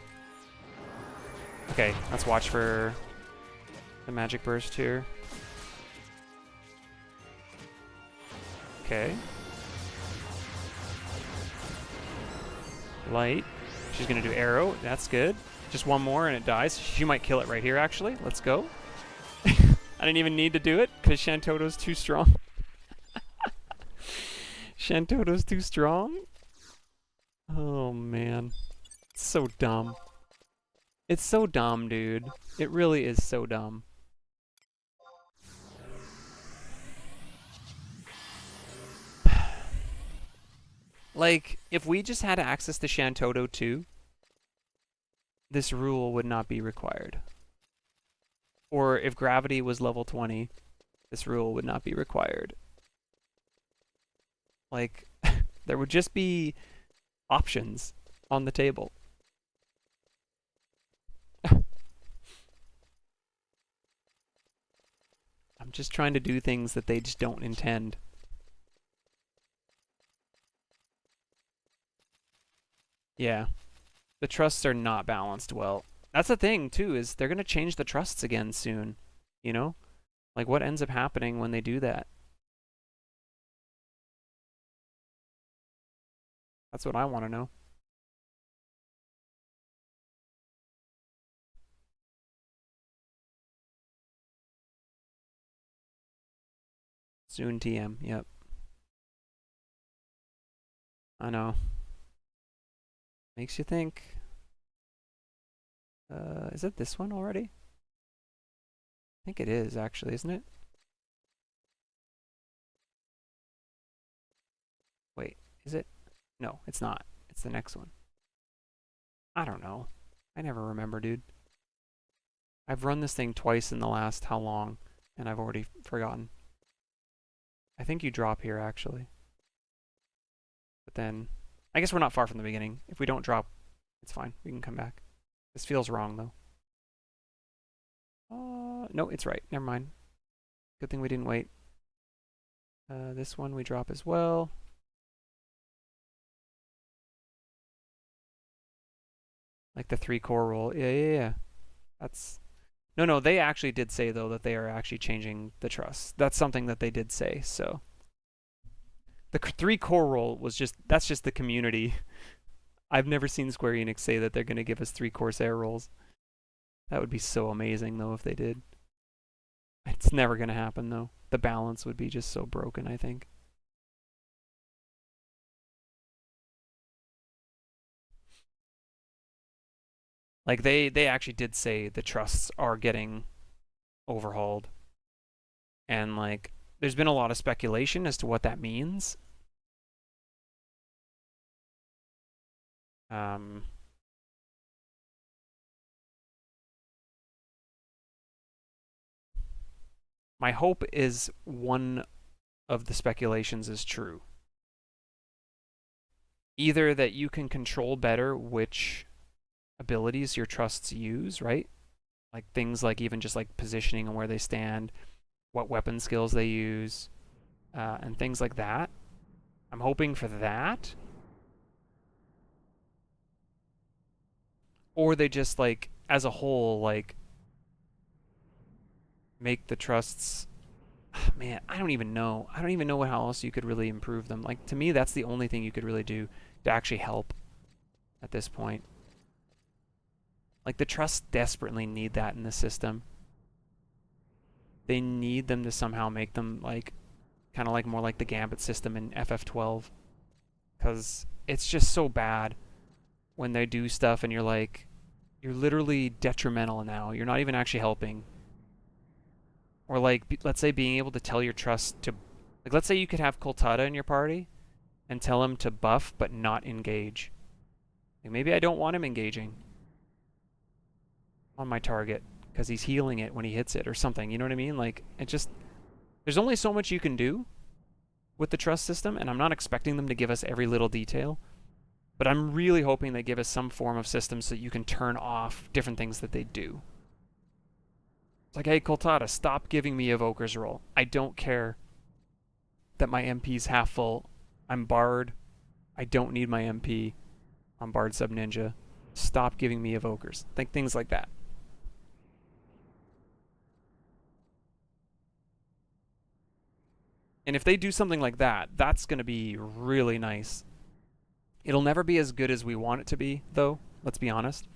Speaker 1: Okay, let's watch for the magic burst here. Okay. Light. She's gonna do arrow. That's good. Just one more and it dies. She might kill it right here, actually. Let's go. I didn't even need to do it because Shantoto's too strong. Shantoto's too strong? Oh, man. It's so dumb. It's so dumb, dude. It really is so dumb. Like, if we just had access to Shantoto too, this rule would not be required. Or if Gravity was level 20, this rule would not be required. Like, there would just be options on the table. I'm just trying to do things that they just don't intend. Yeah. The trusts are not balanced well. That's the thing, too, is they're going to change the trusts again soon. You know? Like, what ends up happening when they do that? That's what I want to know. Soon TM, yep. I know. Makes you think. Is it this one already? I think it is, actually, isn't it? Wait, is it? No, it's not. It's the next one. I don't know. I never remember, dude. I've run this thing twice in the last how long, and I've already forgotten. I think you drop here, actually. But then, I guess we're not far from the beginning. If we don't drop, it's fine. We can come back. This feels wrong, though. No, it's right. Never mind. Good thing we didn't wait. This one we drop as well. Like the 3-core roll. Yeah. That's... No, they actually did say, though, that they are actually changing the trust. That's something that they did say, so... The 3-core roll was just... That's just the community. I've never seen Square Enix say that they're going to give us 3 Corsair rolls. That would be so amazing, though, if they did. It's never going to happen, though. The balance would be just so broken, I think. Like, they actually did say the trusts are getting overhauled. And, like, there's been a lot of speculation as to what that means. My hope is one of the speculations is true. Either that you can control better which abilities your trusts use, right? Like things like even just like positioning and where they stand, what weapon skills they use, and things like that. I'm hoping for that. Or they just like, as a whole, like, make the trusts... Man, I don't even know. I don't even know how else you could really improve them. Like, to me, that's the only thing you could really do to actually help at this point. Like, the trusts desperately need that in the system. They need them to somehow make them, like, kind of like more like the Gambit system in FF12. Because it's just so bad when they do stuff and you're like, you're literally detrimental now. You're not even actually helping. Or like, let's say being able to tell your trust to, like, let's say you could have Koltada in your party and tell him to buff but not engage. Like, maybe I don't want him engaging on my target because he's healing it when he hits it or something. You know what I mean? Like, it just, there's only so much you can do with the trust system, and I'm not expecting them to give us every little detail, but I'm really hoping they give us some form of system so that you can turn off different things that they do. It's like, hey, Koltada, stop giving me Evoker's roll. I don't care that my MP's half full. I'm Bard. I don't need my MP. I'm Bard Sub Ninja. Stop giving me Evokers. Think things like that. And if they do something like that, that's going to be really nice. It'll never be as good as we want it to be, though. Let's be honest.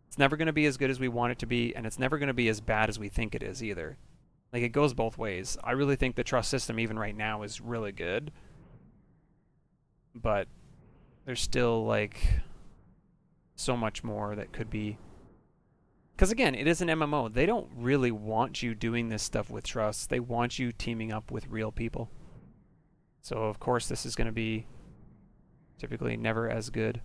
Speaker 1: It's never going to be as good as we want it to be, and it's never going to be as bad as we think it is either. Like, it goes both ways. I really think the trust system, even right now, is really good. But there's still, like, so much more that could be. Because, again, it is an MMO. They don't really want you doing this stuff with trust. They want you teaming up with real people. So, of course, this is going to be typically never as good.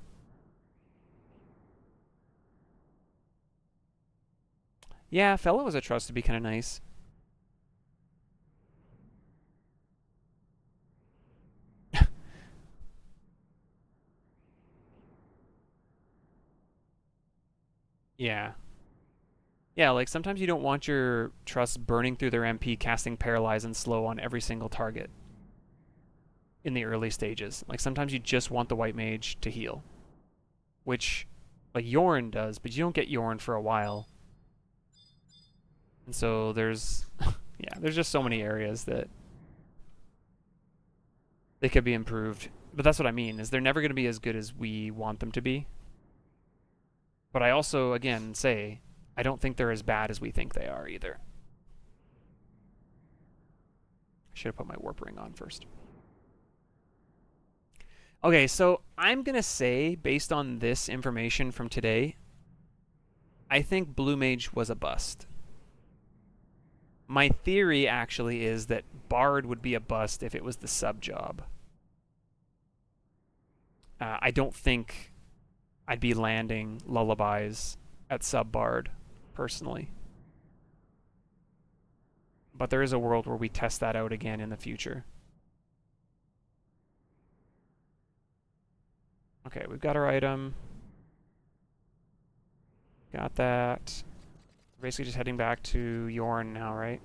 Speaker 1: Yeah, Fellow as a trust would be kind of nice. Yeah. Yeah, like sometimes you don't want your trust burning through their MP, casting Paralyze and Slow on every single target in the early stages. Like sometimes you just want the White Mage to heal, which like Yorn does, but you don't get Yorn for a while. And so there's, yeah, there's just so many areas that they could be improved. But that's what I mean, is they're never going to be as good as we want them to be. But I also, again, say, I don't think they're as bad as we think they are either. I should have put my warp ring on first. Okay, so I'm going to say, based on this information from today, I think Blue Mage was a bust. My theory actually is that Bard would be a bust if it was the sub job. I don't think I'd be landing Lullabies at sub Bard, personally. But there is a world where we test that out again in the future. Okay, we've got our item. Got that. We're basically just heading back to Yorn now, right?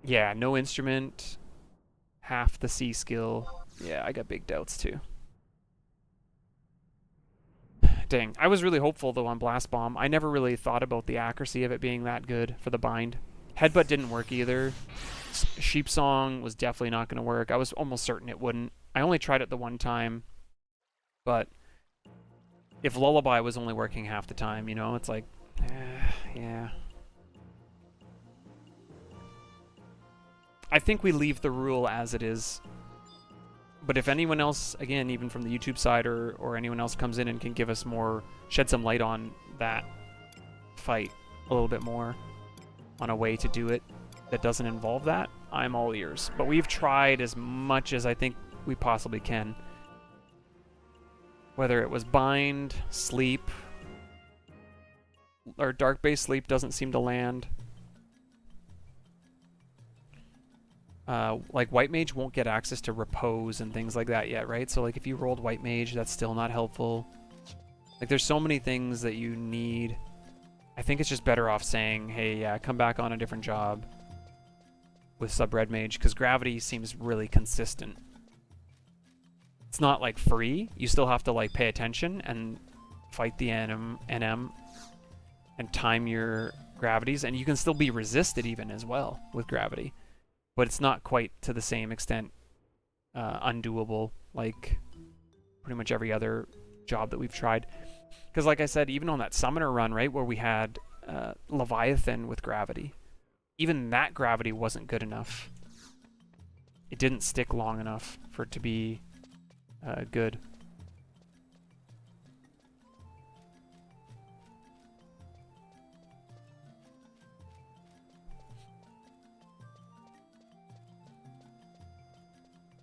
Speaker 1: Yeah, no instrument. Half the C skill. Yeah, I got big doubts too. Dang, I was really hopeful though on Blast Bomb. I never really thought about the accuracy of it being that good for the bind. Headbutt didn't work either. Sheep Song was definitely not going to work. I was almost certain it wouldn't. I only tried it the one time. But if Lullaby was only working half the time, you know, it's like, yeah. I think we leave the rule as it is. But if anyone else, again, even from the YouTube side or anyone else comes in and can give us more, shed some light on that fight a little bit more, on a way to do it that doesn't involve that, I'm all ears. But we've tried as much as I think we possibly can. Whether it was bind, sleep, or dark-based sleep doesn't seem to land. Like White Mage won't get access to repose and things like that yet, right? So like if you rolled White Mage, that's still not helpful. Like there's so many things that you need. I think it's just better off saying, hey, yeah, come back on a different job with sub Red Mage, because Gravity seems really consistent. It's not like free. You still have to like pay attention and fight the NM and time your gravities, and you can still be resisted even as well with gravity, but it's not quite to the same extent undoable like pretty much every other job that we've tried. Because like I said, even on that summoner run, right, where we had Leviathan with gravity, even that gravity wasn't good enough. It didn't stick long enough for it to be good.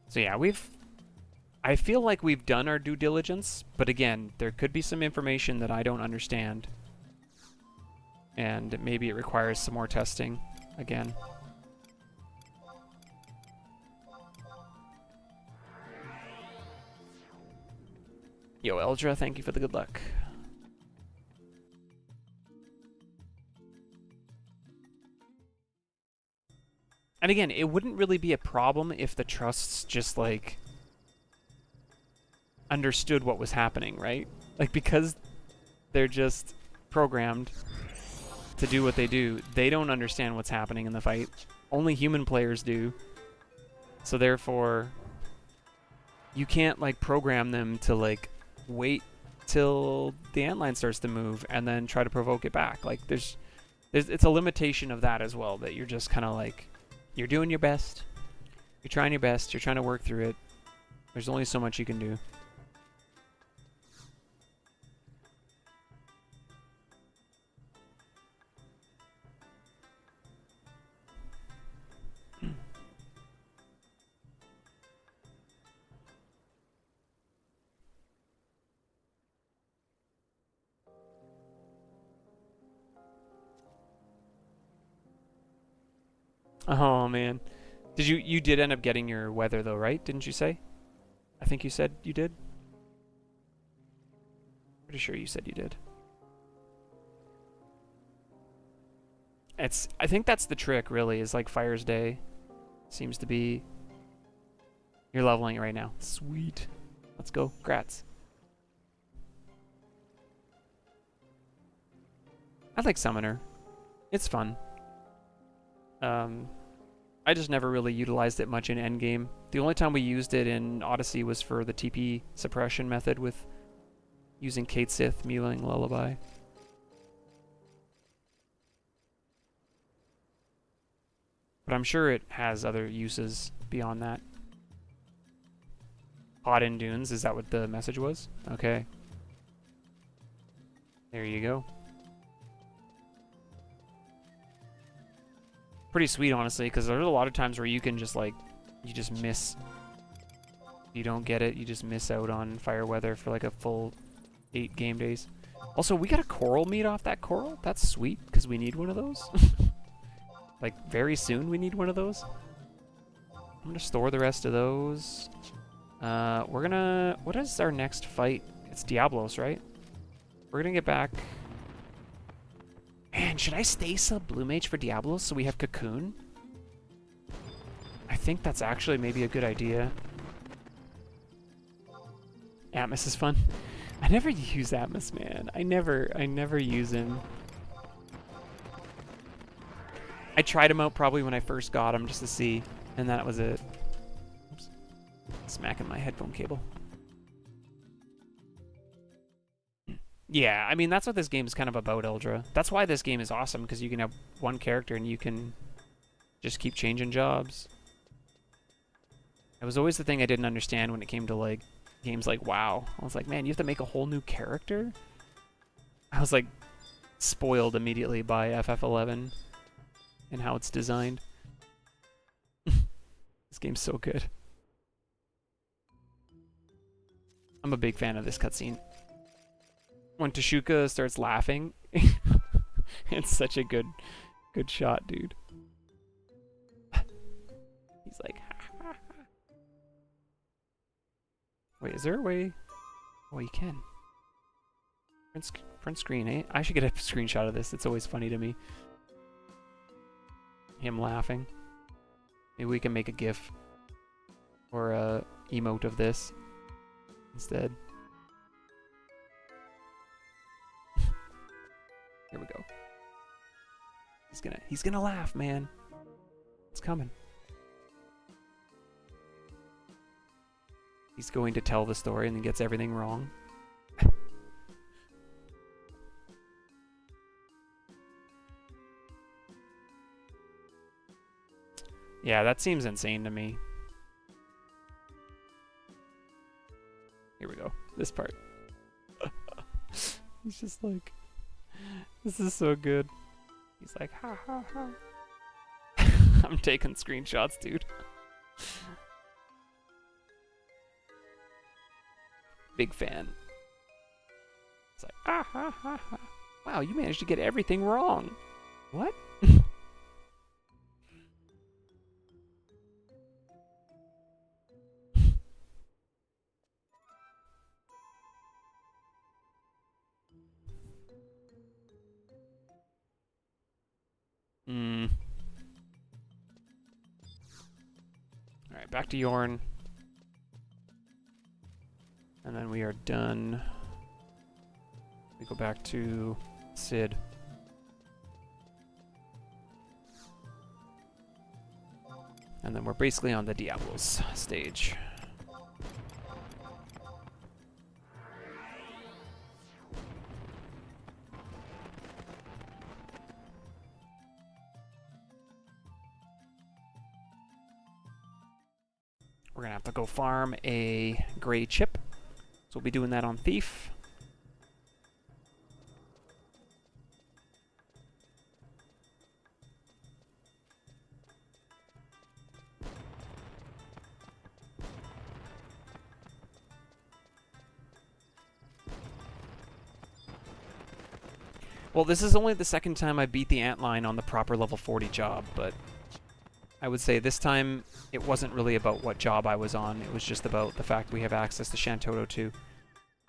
Speaker 1: So yeah, I feel like we've done our due diligence, but again, there could be some information that I don't understand. And maybe it requires some more testing again. Yo, Eldra, thank you for the good luck. And again, it wouldn't really be a problem if the trusts just, like, understood what was happening, right? Like, because they're just programmed to do what they do, they don't understand what's happening in the fight. Only human players do. So therefore, you can't, like, program them to, like, wait till the antline starts to move and then try to provoke it back. Like, it's a limitation of that as well, that you're just kind of like, you're doing your best, you're trying your best, you're trying to work through it. There's only so much you can do. Oh man, you did end up getting your weather though, right? Didn't you say? I think you said you did. Pretty sure you said you did. I think that's the trick, really, is like Fire's Day seems to be. You're leveling it right now. Sweet. Let's go. Grats. I like Summoner. It's fun. I just never really utilized it much in endgame. The only time we used it in Odyssey was for the TP suppression method with using Kate Sith, Mewling Lullaby. But I'm sure it has other uses beyond that. Hot in Dunes, is that what the message was? Okay. There you go. Pretty sweet, honestly, because there's a lot of times where you can just, like, you just miss. You don't get it, you just miss out on fire weather for like a full 8 game days. Also, we got a coral meat off that coral. That's sweet, because we need one of those. Like, very soon we need one of those. I'm going to store the rest of those. We're going to... What is our next fight? It's Diablos, right? We're going to get back... Man, should I stay sub Blue Mage for Diablos so we have Cocoon? I think that's actually maybe a good idea. Atmos is fun. I never use Atmos, man. I never use him. I tried him out probably when I first got him just to see, and that was it. Oops. Smacking my headphone cable. Yeah, I mean, that's what this game is kind of about, Eldra. That's why this game is awesome, because you can have one character and you can just keep changing jobs. It was always the thing I didn't understand when it came to, like, games like WoW. I was like, man, you have to make a whole new character? I was, like, spoiled immediately by FF11 and how it's designed. This game's so good. I'm a big fan of this cutscene. When Tashuka starts laughing, it's such a good shot, dude. He's like, ha, ha, ha. Wait, is there a way? Oh, you can. Print screen, eh? I should get a screenshot of this. It's always funny to me. Him laughing. Maybe we can make a GIF or a emote of this. instead. Here we go. He's gonna laugh, man. It's coming. He's going to tell the story and then gets everything wrong. Yeah, that seems insane to me. Here we go. This part. He's just like, this is so good. He's like, ha ha ha. I'm taking screenshots, dude. Big fan. It's like, ah ha ha ha. Wow, you managed to get everything wrong. What? Alright, back to Yorn. And then we are done. We go back to Sid. And then we're basically on the Diablos stage. We're gonna have to go farm a gray chip. So we'll be doing that on Thief. Well, this is only the second time I beat the antline on the proper level 40 job, but I would say this time it wasn't really about what job I was on. It was just about the fact we have access to Shantoto 2.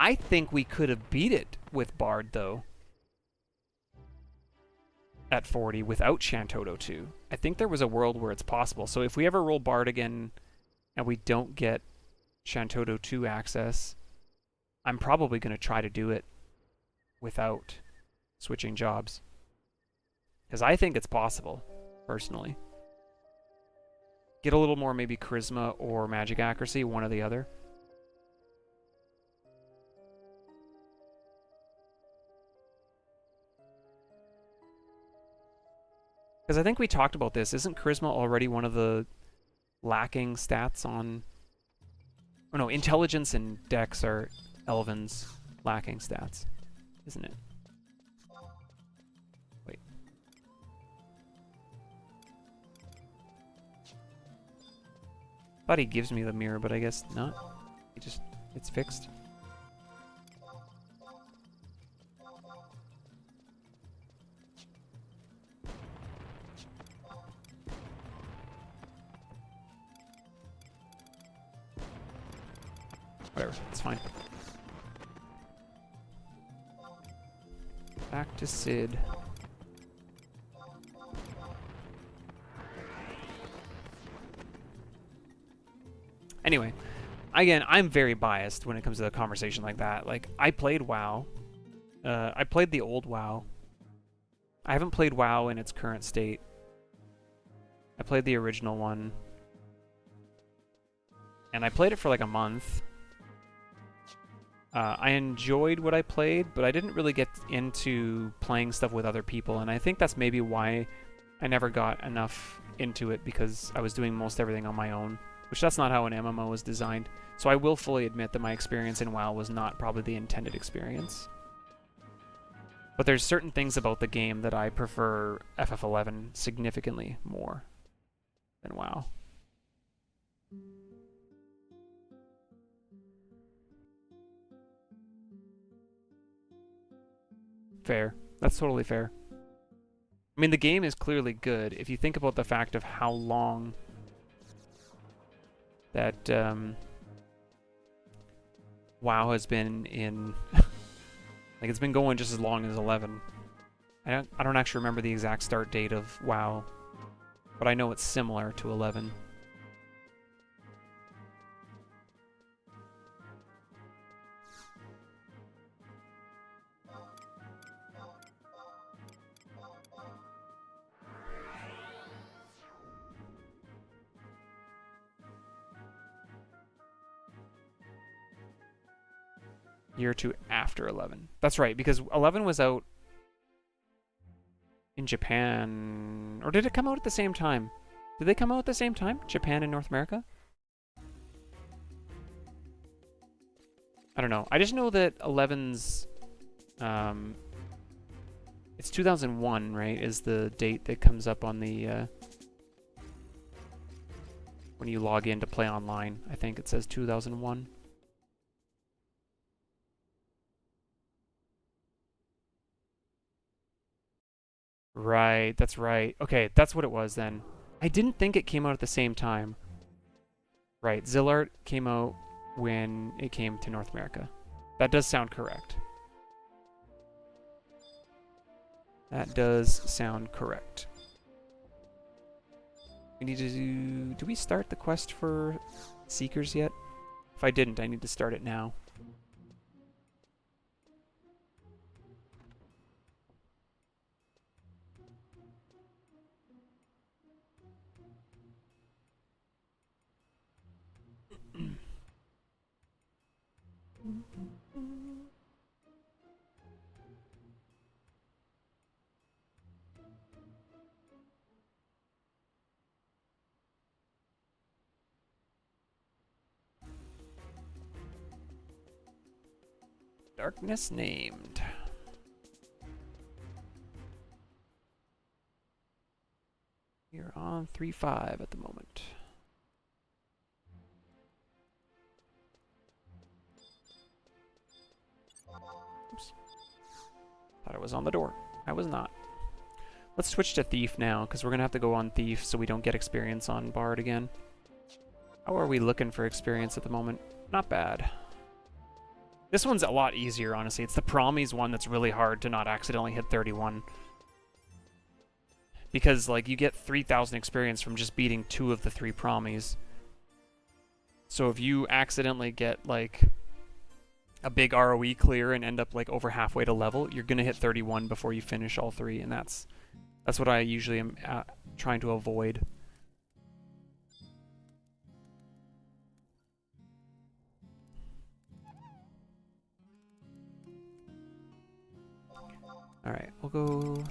Speaker 1: I think we could have beat it with Bard, though, at 40 without Shantoto 2. I think there was a world where it's possible. So if we ever roll Bard again and we don't get Shantoto 2 access, I'm probably going to try to do it without switching jobs. Because I think it's possible, personally. Get a little more maybe charisma or magic accuracy, one or the other. Because I think we talked about this. Isn't charisma already one of the lacking stats on... Oh no, intelligence and dex are Elvin's lacking stats, isn't it? Wait. Thought he gives me the mirror, but I guess not. He just... it's fixed. Whatever, it's fine. Back to Sid. Anyway, again, I'm very biased when it comes to a conversation like that. Like, I played WoW. I played the old WoW. I haven't played WoW in its current state. I played the original one. And I played it for like a month. I enjoyed what I played, but I didn't really get into playing stuff with other people, and I think that's maybe why I never got enough into it, because I was doing most everything on my own, which that's not how an MMO is designed. So I will fully admit that my experience in WoW was not probably the intended experience. But there's certain things about the game that I prefer FF11 significantly more than WoW. Fair. That's totally fair. I mean, the game is clearly good. If you think about the fact of how long that WoW has been in... like, it's been going just as long as 11. I don't actually remember the exact start date of WoW, but I know it's similar to 11. Year or two after 11. That's right, because 11 was out in Japan. Or did it come out at the same time? Did they come out at the same time? Japan and North America? I don't know. I just know that 11's... it's 2001, right? Is the date that comes up on the... when you log in to play online. I think it says 2001. Right, that's right. Okay, that's what it was then. I didn't think it came out at the same time. Right, Zillart came out when it came to North America. That does sound correct. That does sound correct. We need to do... Do we start the quest for Seekers yet? If I didn't, I need to start it now. Darkness named. We're on 3-5 at the moment. Oops. Thought I was on the door. I was not. Let's switch to Thief now, because we're going to have to go on Thief so we don't get experience on Bard again. How are we looking for experience at the moment? Not bad. This one's a lot easier, honestly. It's the Promies one that's really hard to not accidentally hit 31. Because, like, you get 3,000 experience from just beating 2 of the 3 Promies. So if you accidentally get, like, a big ROE clear and end up, like, over halfway to level, you're going to hit 31 before you finish all 3, and that's what I usually am trying to avoid. Alright, we'll go...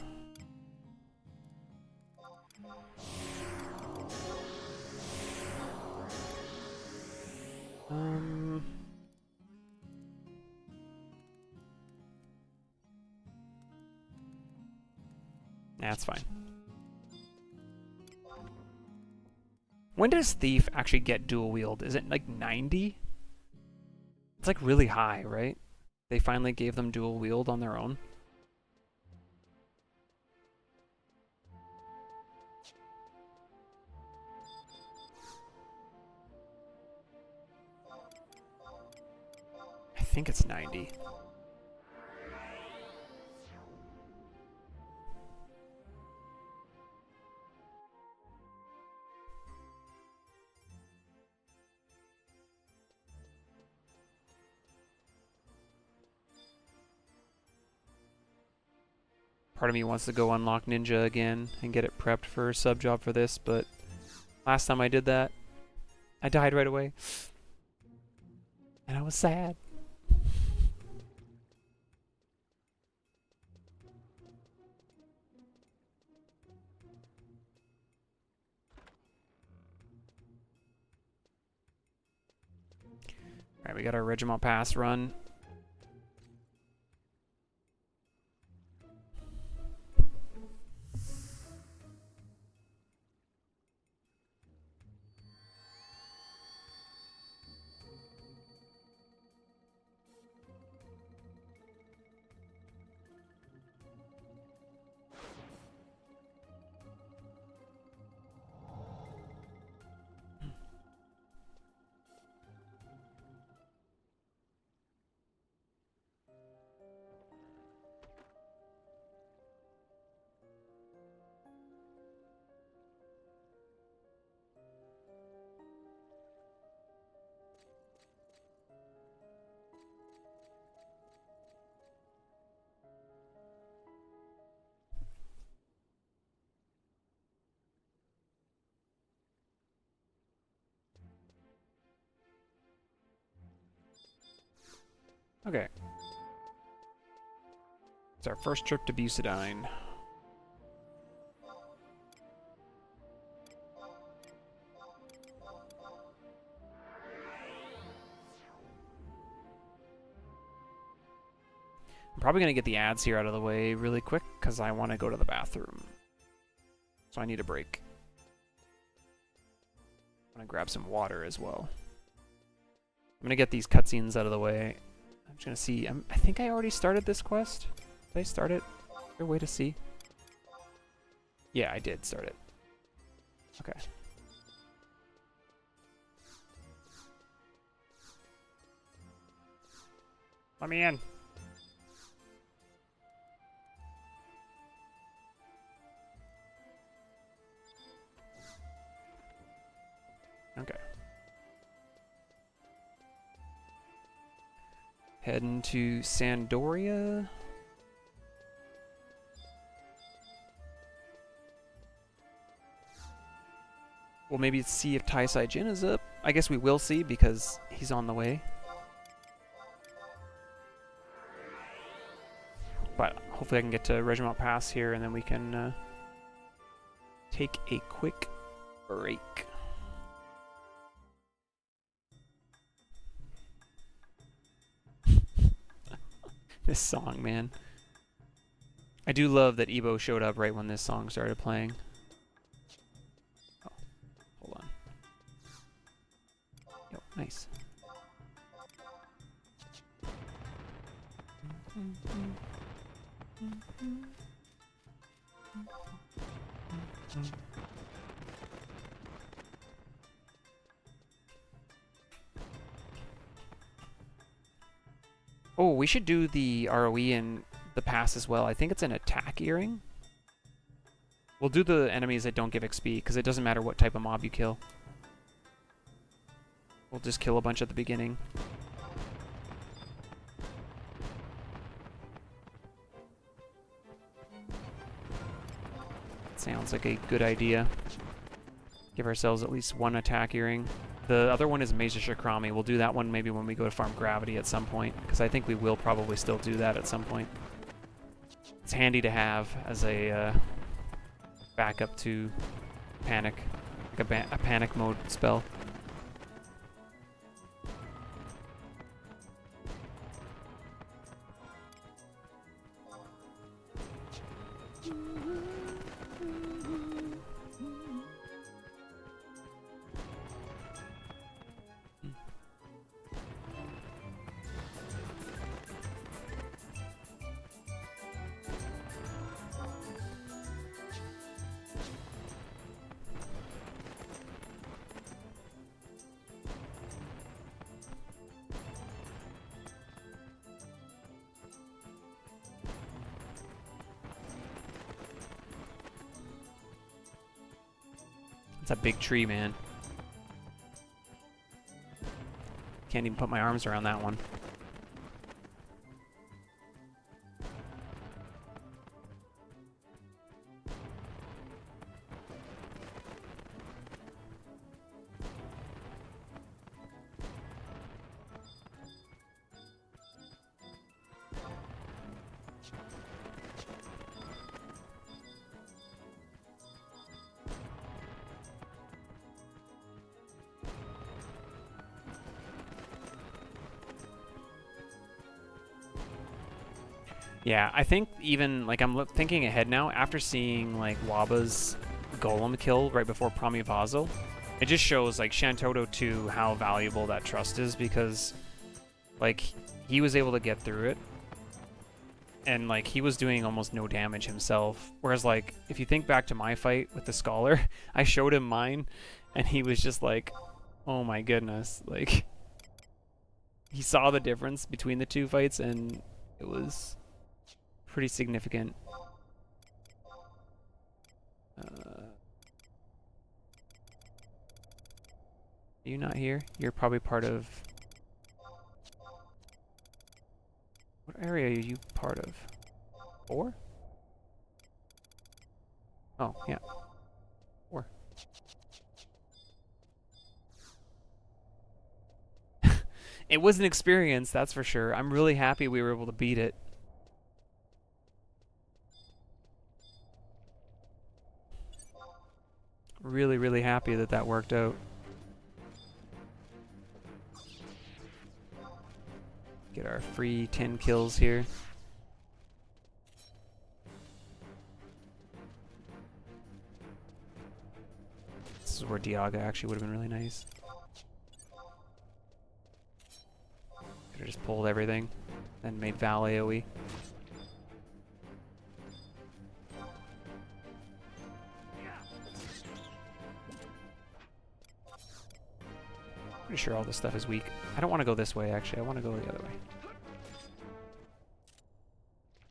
Speaker 1: That's fine. When does Thief actually get dual wield? Is it like 90? It's like really high, right? They finally gave them dual wield on their own. I think it's 90. Part of me wants to go unlock Ninja again and get it prepped for a sub job for this, but last time I did that, I died right away. And I was sad. Alright, we got our Regiment Pass run. Okay. It's our first trip to Bucidine. I'm probably going to get the ads here out of the way really quick because I want to go to the bathroom. So I need a break. I'm going to grab some water as well. I'm going to get these cutscenes out of the way. I'm just going to see. I think I already started this quest. Did I start it? Is there a way to see? Yeah, I did start it. Okay. Let me in. Okay. Heading to Sandoria. We'll maybe see if Tai Sai Jin is up. I guess we will see because he's on the way. But hopefully I can get to Regiment Pass here and then we can take a quick break. This song, man. I do love that Ebo showed up right when this song started playing. Oh, hold on. Yo, nice. Oh, we should do the ROE in the pass as well. I think it's an attack earring. We'll do the enemies that don't give XP, because it doesn't matter what type of mob you kill. We'll just kill a bunch at the beginning. Sounds like a good idea. Give ourselves at least one attack earring. The other one is Mesa Shakrami. We'll do that one maybe when we go to farm Gravity at some point, because I think we will probably still do that at some point. It's handy to have as a backup to Panic, like a Panic mode spell. It's a big tree, man. Can't even put my arms around that one. Yeah, I think even, like, I'm thinking ahead now, after seeing, like, Waba's Golem kill right before Pramivazo, it just shows, like, Shantoto 2 how valuable that trust is, because, like, he was able to get through it, and, like, he was doing almost no damage himself, whereas, like, if you think back to my fight with the Scholar, I showed him mine, and he was just like, oh my goodness, like, he saw the difference between the two fights, and it was pretty significant. Are you not here? You're probably part of... What area are you part of? 4? Oh, yeah. 4. It was an experience, that's for sure. I'm really happy we were able to beat it. Really, really happy that that worked out. Get our free 10 kills here. This is where Diaga actually would have been really nice. Could have just pulled everything and made Val AoE. Pretty sure all this stuff is weak. I don't want to go this way, actually. I want to go the other way.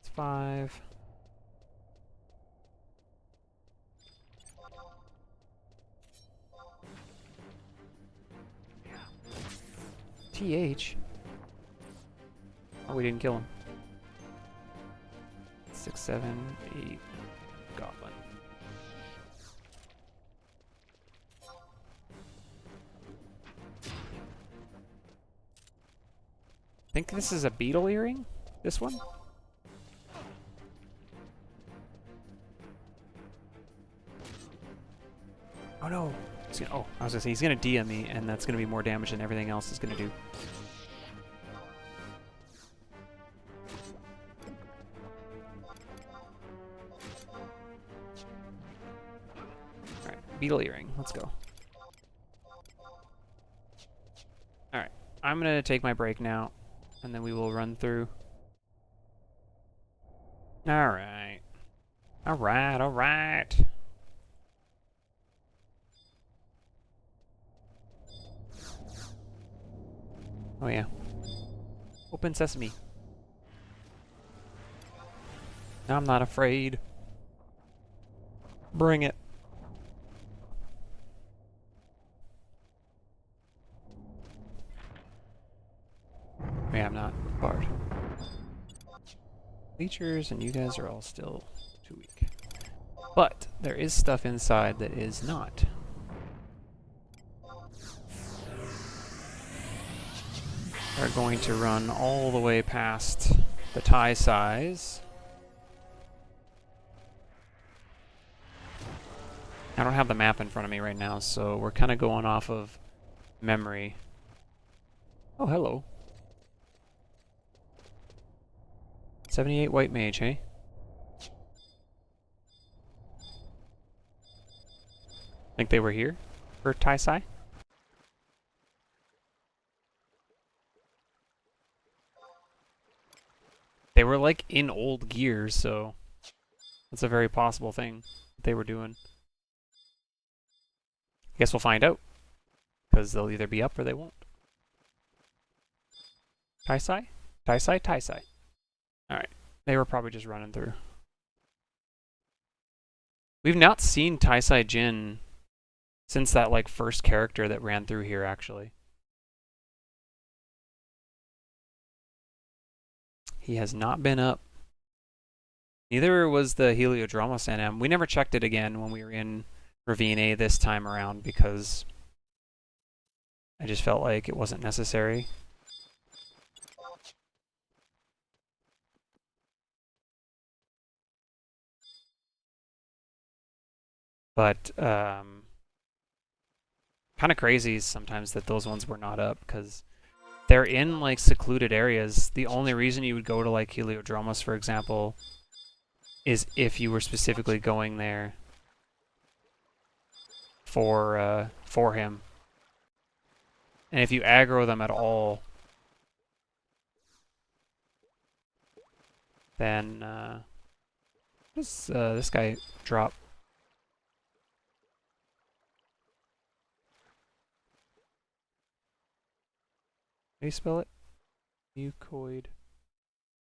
Speaker 1: It's 5. TH? Oh, we didn't kill him. 6, 7, 8. Goblin. I think this is a beetle earring? This one? Oh no! Oh, I was gonna say, he's gonna DM me, and that's gonna be more damage than everything else is gonna do. Alright, beetle earring, let's go. Alright, I'm gonna take my break now, and then we will run through. Alright. Alright, alright. Oh yeah. Open sesame. I'm not afraid. Bring it. Yeah, I'm not barred. Features, and you guys are all still too weak. But there is stuff inside that is not. We're going to run all the way past the tie size. I don't have the map in front of me right now, so we're kind of going off of memory. Oh, hello. 78 white mage, hey? Think they were here for Tai Sai? They were like in old gear, so that's a very possible thing that they were doing. I guess we'll find out, because they'll either be up or they won't. Tai Sai? Tai Sai? Tai Sai. Alright, they were probably just running through. We've not seen Tai Sai Jin since that like first character that ran through here, actually. He has not been up. Neither was the Heliodromos NM. We never checked it again when we were in Ravine A this time around because I just felt like it wasn't necessary. But kind of crazy sometimes that those ones were not up because they're in like secluded areas. The only reason you would go to like Heliodromos, for example, is if you were specifically going there for him. And if you aggro them at all, then this guy drop. How do you spell it? Mucoid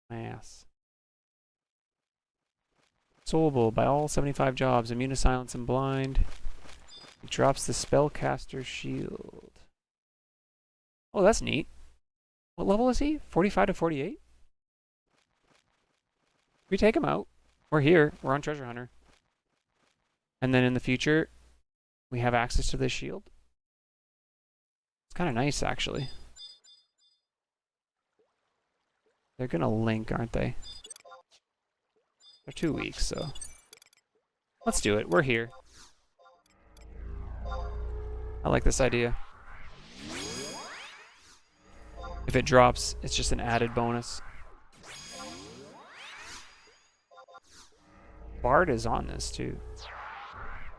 Speaker 1: mass. Soulable by all 75 jobs, immune to silence and blind. It drops the spellcaster shield. Oh, that's neat. What level is he? 45 to 48? We take him out. We're here. We're on Treasure Hunter. And then in the future, we have access to this shield. It's kind of nice, actually. They're gonna link, aren't they? They're 2 weeks, so let's do it. We're here. I like this idea. If it drops, it's just an added bonus. Bard is on this too.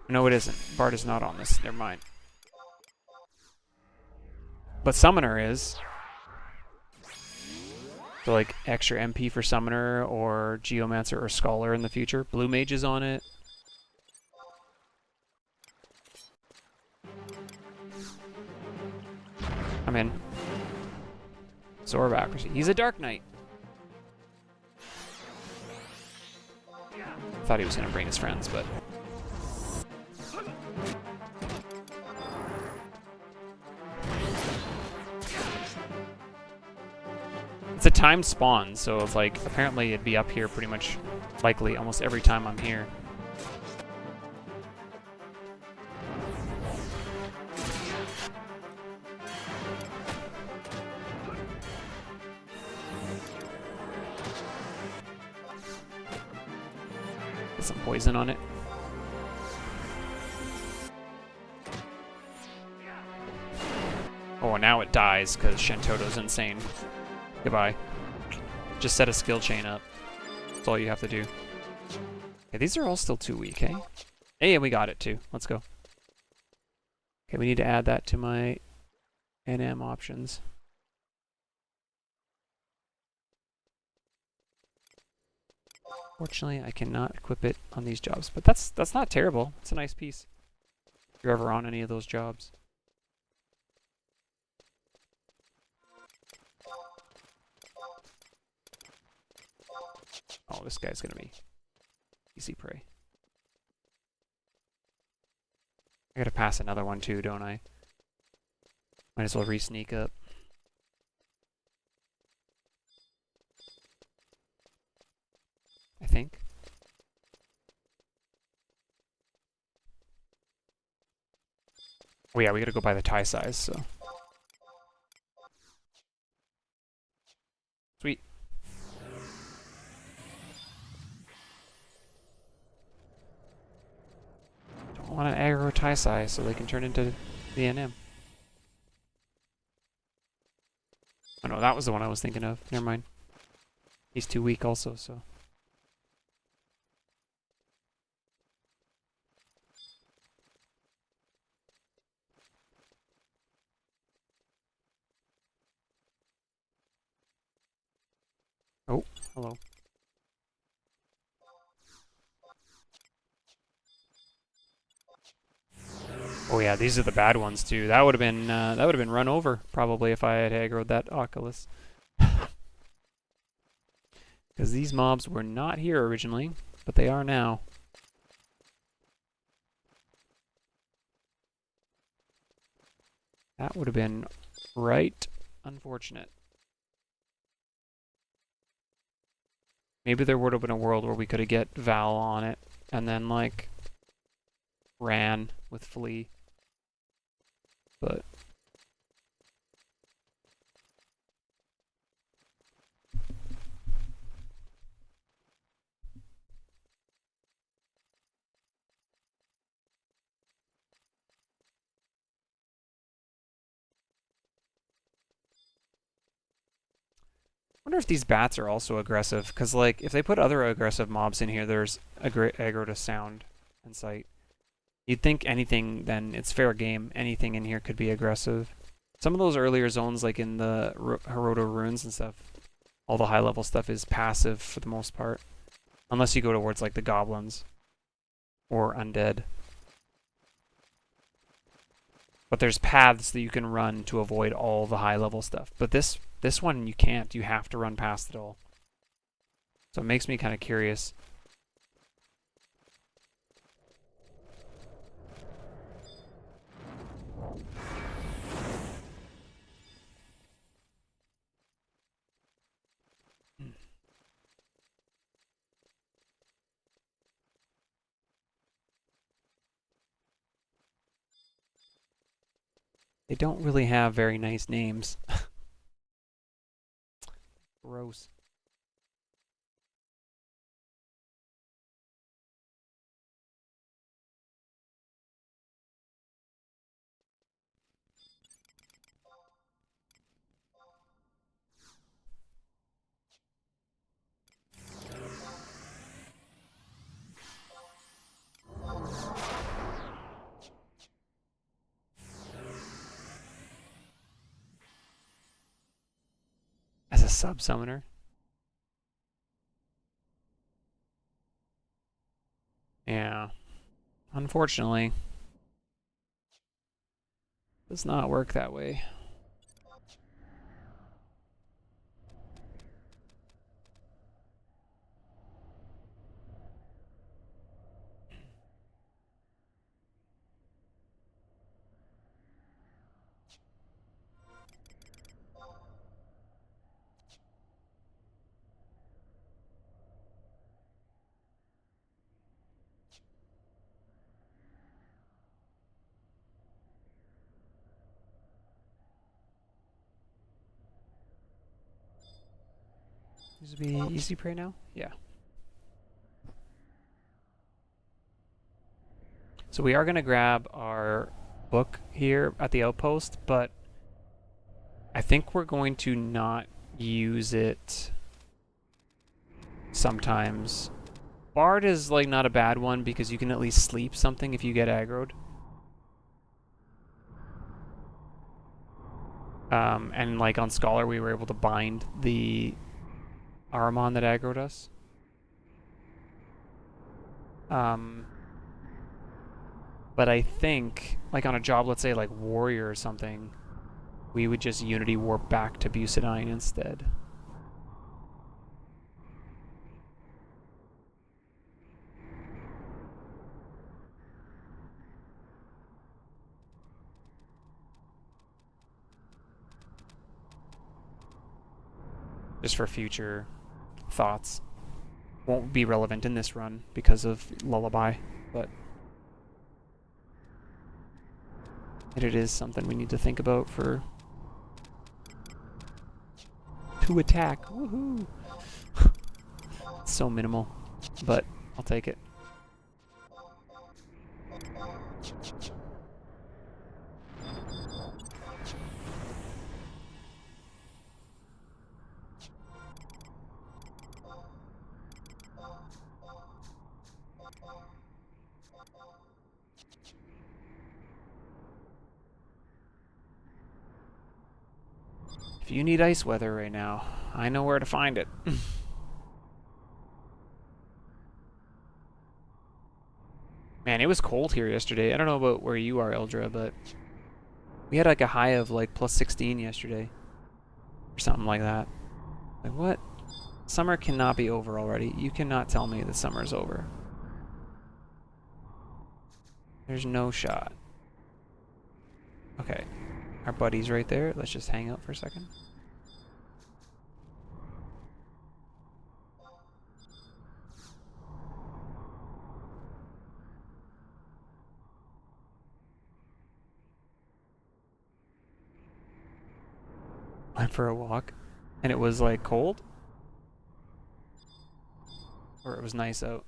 Speaker 1: No, it isn't. Bard is not on this. Never mind. But Summoner is. So like extra MP for Summoner or Geomancer or Scholar in the future. Blue Mage is on it. I'm in. Sword of Accuracy. He's a Dark Knight. Thought he was going to bring his friends, but... It's a timed spawn, so it's like, apparently it'd be up here pretty much likely almost every time I'm here. Get some poison on it. Oh, now it dies because Shentoto's insane. Goodbye. Just set a skill chain up. That's all you have to do. Okay, these are all still 2 weak, eh? Hey, we got it too. Let's go. Okay, we need to add that to my NM options. Fortunately, I cannot equip it on these jobs, but that's not terrible. It's a nice piece. If you're ever on any of those jobs. Oh, this guy's gonna be easy prey. I gotta pass another one too, don't I? Might as well re-sneak up. I think. Oh yeah, we gotta go by the tie size, so. Sweet. Don't want to aggro tie size so they can turn into the NM. Oh no, that was the one I was thinking of. Never mind. He's too weak also, so. Oh, hello. Oh yeah, these are the bad ones too. That would have been run over probably if I had aggroed that Oculus. Because these mobs were not here originally, but they are now. That would have been right unfortunate. Maybe there would have been a world where we could have get Val on it and then like ran with Flea. But I wonder if these bats are also aggressive, because like if they put other aggressive mobs in here, there's aggro to sound and sight. You'd think anything, then it's fair game. Anything in here could be aggressive. Some of those earlier zones, like in the Hiroto ruins and stuff, all the high level stuff is passive for the most part, unless you go towards like the goblins or undead. But there's paths that you can run to avoid all the high level stuff. But this one you can't. You have to run past it all. So it makes me kind of curious. They don't really have very nice names. Gross. a sub-summoner. Yeah. Unfortunately. Does not work that way. This would be easy prey now? Yeah. So we are going to grab our book here at the outpost, but I think we're going to not use it sometimes. Bard is like not a bad one because you can at least sleep something if you get aggroed. And like on Scholar we were able to bind the Aramon that aggroed us. But I think, like on a job, let's say like Warrior or something, we would just Unity Warp back to Bucidine instead. Just for future thoughts. Won't be relevant in this run because of Lullaby, but it is something we need to think about for to attack. Woohoo! It's so minimal, but I'll take it. If you need ice weather right now, I know where to find it. Man, it was cold here yesterday. I don't know about where you are, Eldra, but we had like a high of like plus 16 yesterday. Or something like that. Like, what? Summer cannot be over already. You cannot tell me that summer's over. There's no shot. Okay. Our buddy's right there. Let's just hang out for a second. Went for a walk, and it was like cold? Or it was nice out?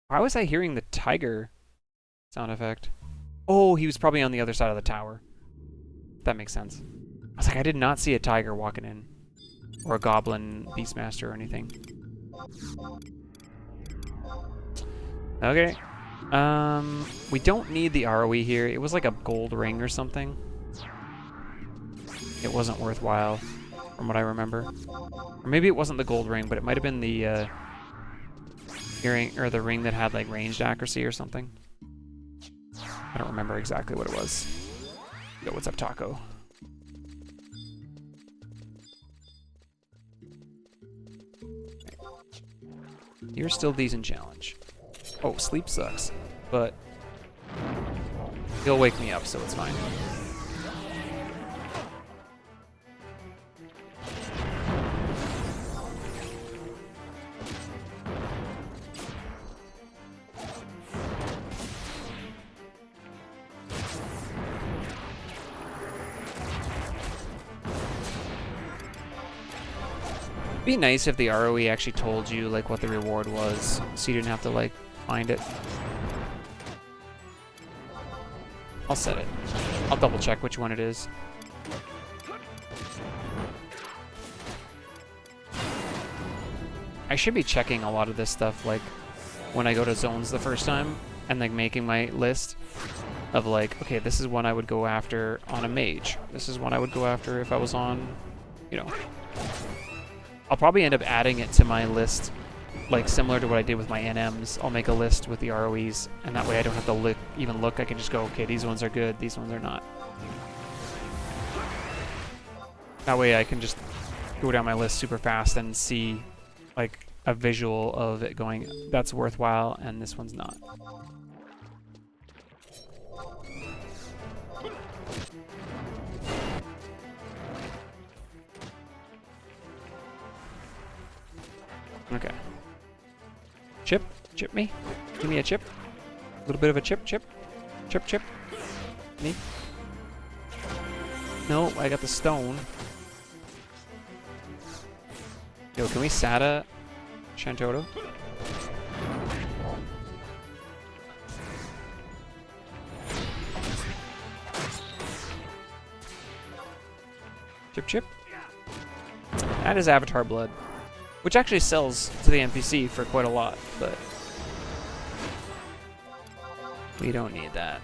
Speaker 1: Why was I hearing the tiger sound effect? Oh, he was probably on the other side of the tower. That makes sense. I was like, I did not see a tiger walking in. Or a goblin beastmaster or anything. Okay. We don't need the ROE here. It was like a gold ring or something. It wasn't worthwhile, from what I remember. Or maybe it wasn't the gold ring, but it might have been the earring or the ring that had like ranged accuracy or something. I don't remember exactly what it was. Yo, what's up, Taco? You're still decent challenge. Oh, sleep sucks, but he'll wake me up, so it's fine. It'd be nice if the ROE actually told you like what the reward was, so you didn't have to like find it. I'll set it. I'll double check which one it is. I should be checking a lot of this stuff, like, when I go to zones the first time, and, like, making my list of, like, okay, this is one I would go after on a mage. This is one I would go after if I was on, you know. I'll probably end up adding it to my list, like, similar to what I did with my NMs. I'll make a list with the ROEs, and that way I don't have to even look. I can just go, okay, these ones are good, these ones are not. That way I can just go down my list super fast and see, like, a visual of it going, that's worthwhile, and this one's not. Okay. Chip? Chip me? Give me a chip? A little bit of a chip, chip? Chip, chip? Me? No, I got the stone. Yo, can we SATA Shantotto? Chip, chip? That is Avatar Blood. Which actually sells to the NPC for quite a lot, but we don't need that.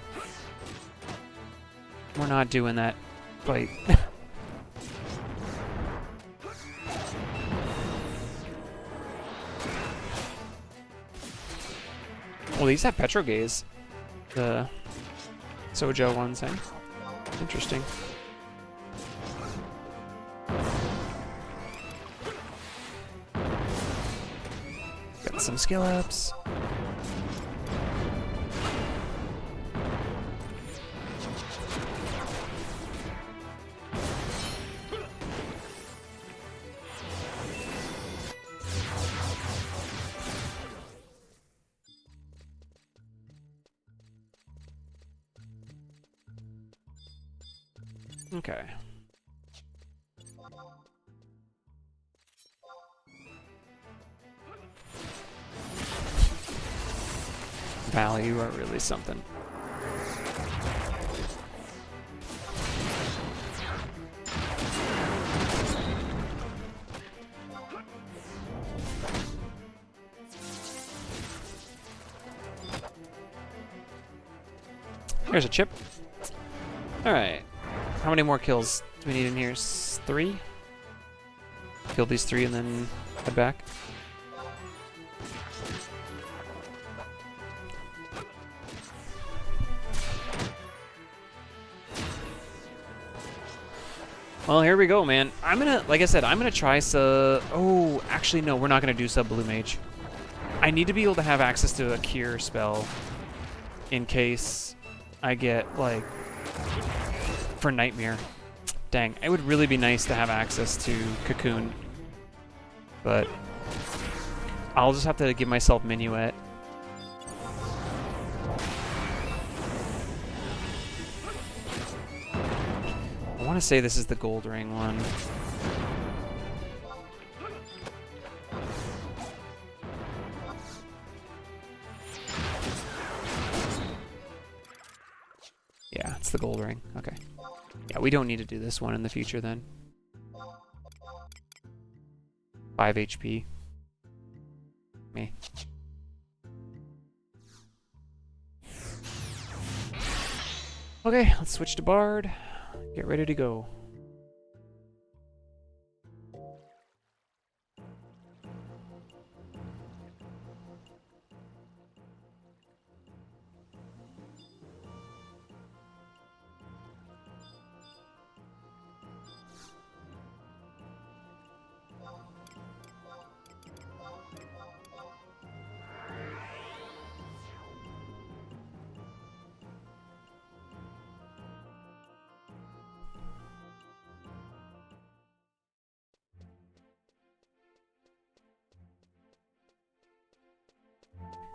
Speaker 1: We're not doing that fight. Well, these have Petrogaze. The Sojo ones, eh? Interesting. Got some skill ups. Okay. Val, you are really something. Here's a chip. Alright. How many more kills do we need in here? 3? Kill these 3 and then head back. Well, here we go, man. I'm gonna, like I said, I'm gonna try oh, actually, no, we're not gonna do sub blue mage. I need to be able to have access to a cure spell in case I get, like, for Nightmare. Dang, it would really be nice to have access to Cocoon. But I'll just have to give myself Minuet. I want to say this is the gold ring one. Yeah, it's the gold ring. Okay. Yeah, we don't need to do this one in the future then. 5 HP. Me. Okay, let's switch to Bard. Get ready to go.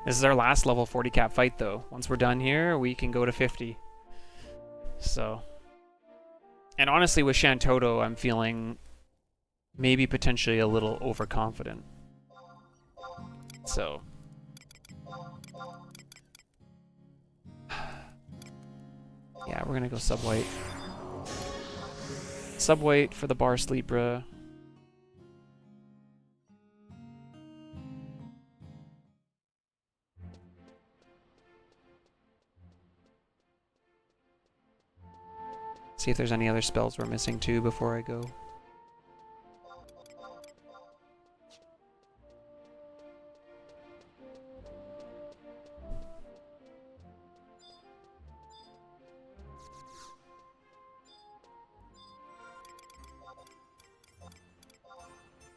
Speaker 1: This is our last level 40 cap fight, though. Once we're done here, we can go to 50. So, and honestly, with Shantotto, I'm feeling maybe potentially a little overconfident. So, yeah, we're gonna go sub-white. Sub-white for the Bar Sleepra. See if there's any other spells we're missing too before I go.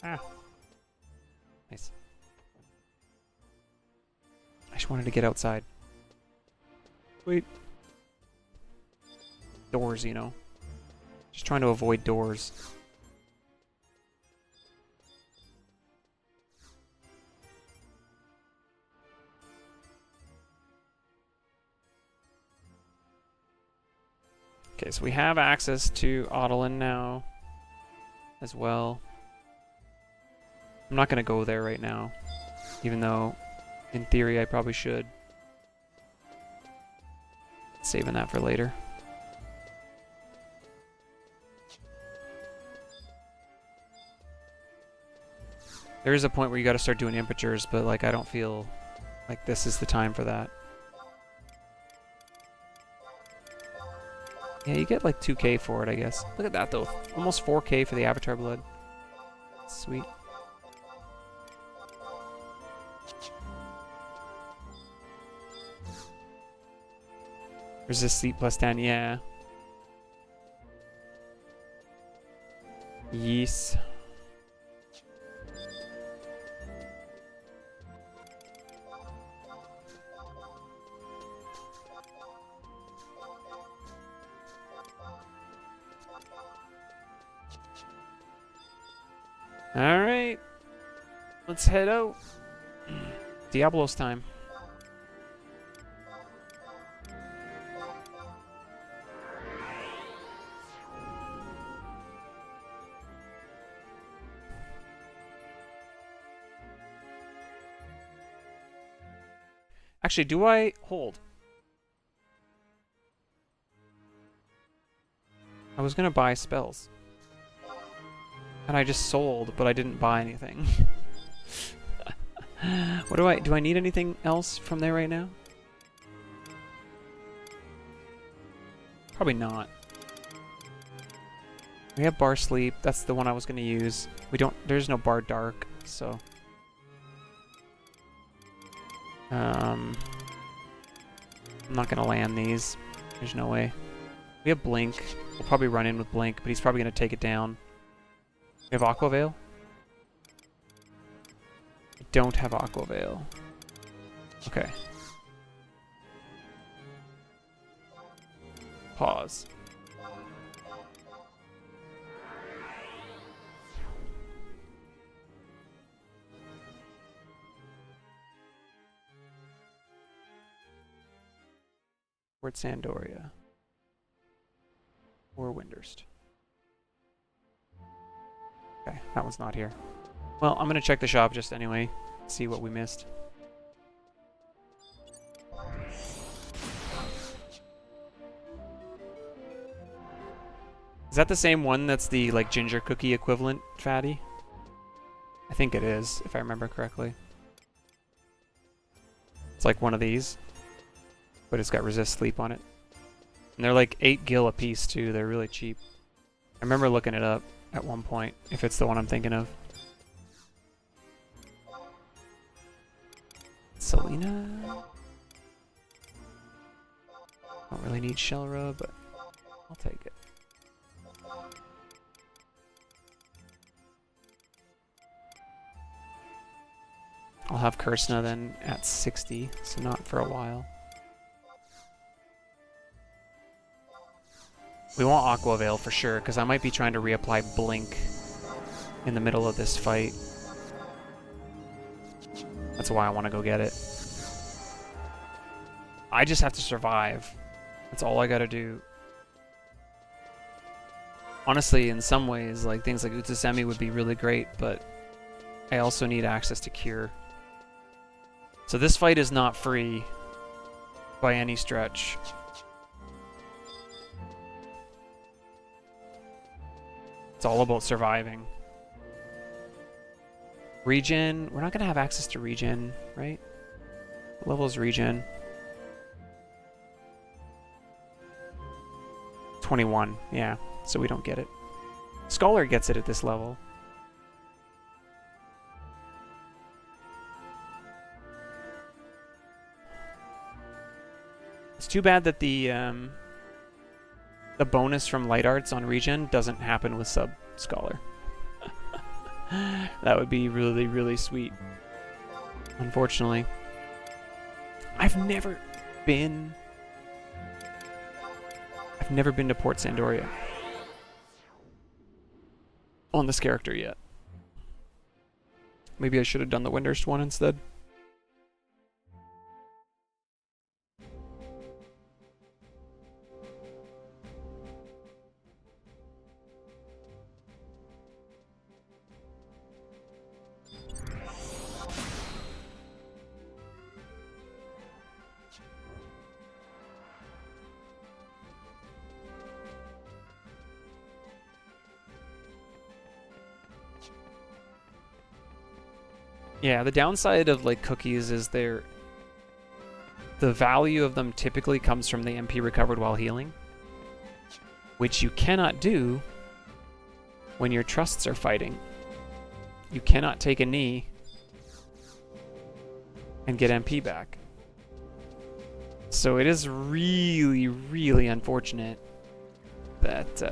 Speaker 1: Ah. Nice. I just wanted to get outside. Wait. Doors, you know. Just trying to avoid doors. Okay, so we have access to Odalin now as well. I'm not going to go there right now, even though in theory I probably should. Saving that for later. There is a point where you got to start doing impetures, but like I don't feel like this is the time for that. Yeah, you get like 2k for it, I guess. Look at that though. Almost 4k for the Avatar Blood. Sweet. Resist sleep plus 10, yeah. Yes. Alright. Let's head out. Diablos time. Actually, do I hold? I was gonna buy spells. And I just sold, but I didn't buy anything. What do I need anything else from there right now? Probably not. We have Bar Sleep, that's the one I was gonna use. There's no Bar Dark, so. I'm not gonna land these. There's no way. We have Blink. We'll probably run in with Blink, but he's probably gonna take it down. We have Aqua Veil? I don't have Aqua Veil. Okay. Pause. Port Sandoria. Or Windurst. Okay, that one's not here. Well, I'm gonna check the shop just anyway, see what we missed. Is that the same one that's the like ginger cookie equivalent fatty? I think it is, if I remember correctly. It's like one of these, but it's got resist sleep on it. And they're like 8 gil a piece too, they're really cheap. I remember looking it up at one point, if it's the one I'm thinking of. Selena? Don't really need Shell Rub, but I'll take it. I'll have Kursna then at 60, so not for a while. We want Aqua Veil for sure, because I might be trying to reapply Blink in the middle of this fight. That's why I want to go get it. I just have to survive. That's all I gotta do. Honestly, in some ways, like things like Utsusemi would be really great, but I also need access to Cure. So this fight is not free by any stretch. It's all about surviving. Regen, we're not gonna have access to regen, right? What level is regen? 21, yeah, so we don't get it. Scholar gets it at this level. It's too bad that the bonus from Light Arts on Regen doesn't happen with Sub Scholar. That would be really, really sweet. Unfortunately. I've never been to Port Sandoria on this character yet. Maybe I should have done the Windurst one instead. Yeah, the downside of like cookies is the value of them typically comes from the MP recovered while healing, which you cannot do when your trusts are fighting. You cannot take a knee and get MP back. So it is really, really unfortunate that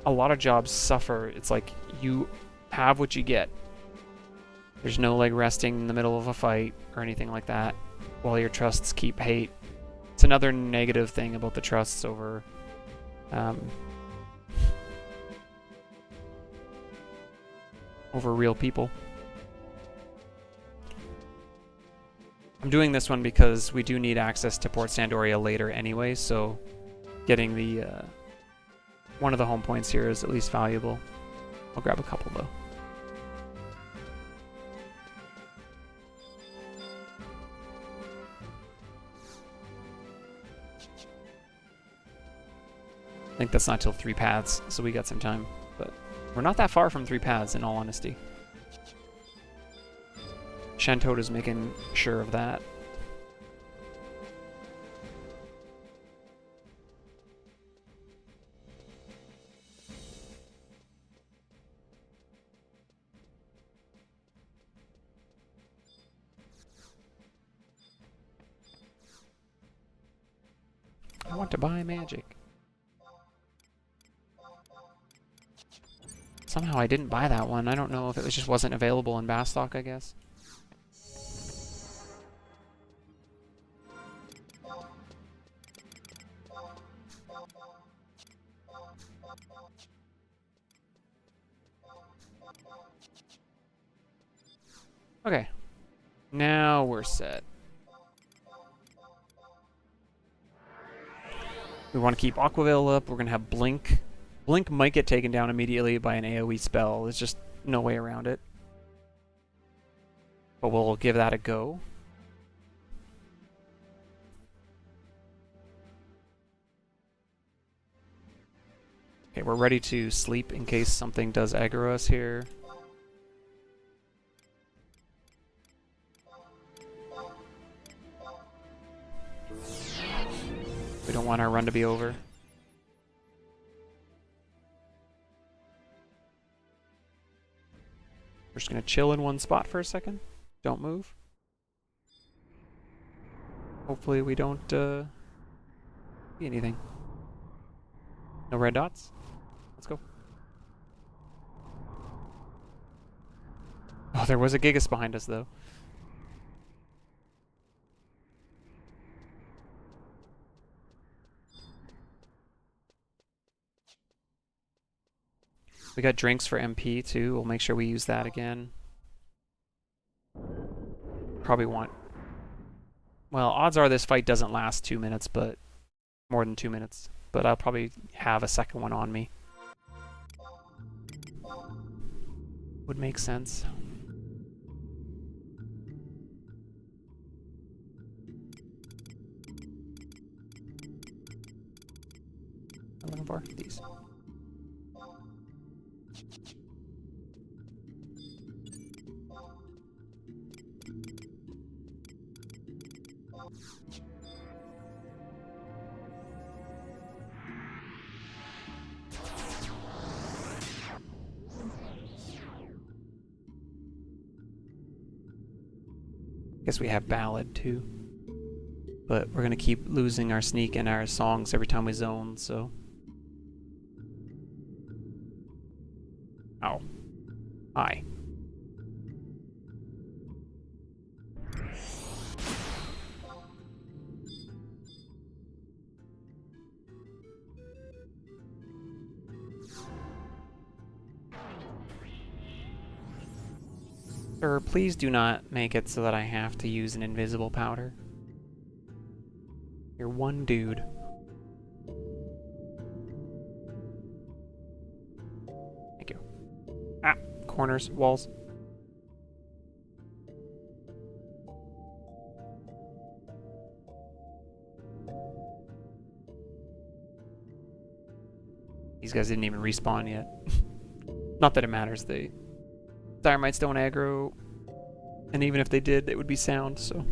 Speaker 1: a lot of jobs suffer. It's like you have what you get. There's no like resting in the middle of a fight or anything like that while your trusts keep hate. It's another negative thing about the trusts over over real people. I'm doing this one because we do need access to Port Sandoria later anyway, so getting the one of the home points here is at least valuable. I'll grab a couple though. I think that's not till 3 paths, so we got some time. But we're not that far from 3 paths, in all honesty. Shantota's making sure of that. I want to buy magic. Somehow I didn't buy that one. I don't know if it just wasn't available in Bastok, I guess. Okay. Now we're set. We want to keep Aquavale up. We're going to have Blink. Blink might get taken down immediately by an AoE spell. There's just no way around it. But we'll give that a go. Okay, we're ready to sleep in case something does aggro us here. We don't want our run to be over. We're just going to chill in one spot for a second. Don't move. Hopefully we don't see anything. No red dots? Let's go. Oh, there was a Gigas behind us, though. We got drinks for MP, too. We'll make sure we use that again. Probably want... Well, odds are this fight doesn't last 2 minutes, but... More than 2 minutes. But I'll probably have a second one on me. Would make sense. I'm looking for these. Guess we have Ballad too. But we're gonna keep losing our sneak and our songs every time we zone, so. Ow. Hi. Sir, please do not make it so that I have to use an invisible powder. You're one dude. Thank you. Ah, corners, walls. These guys didn't even respawn yet. Not that it matters, the Dynamites don't aggro, and even if they did, it would be sound, so.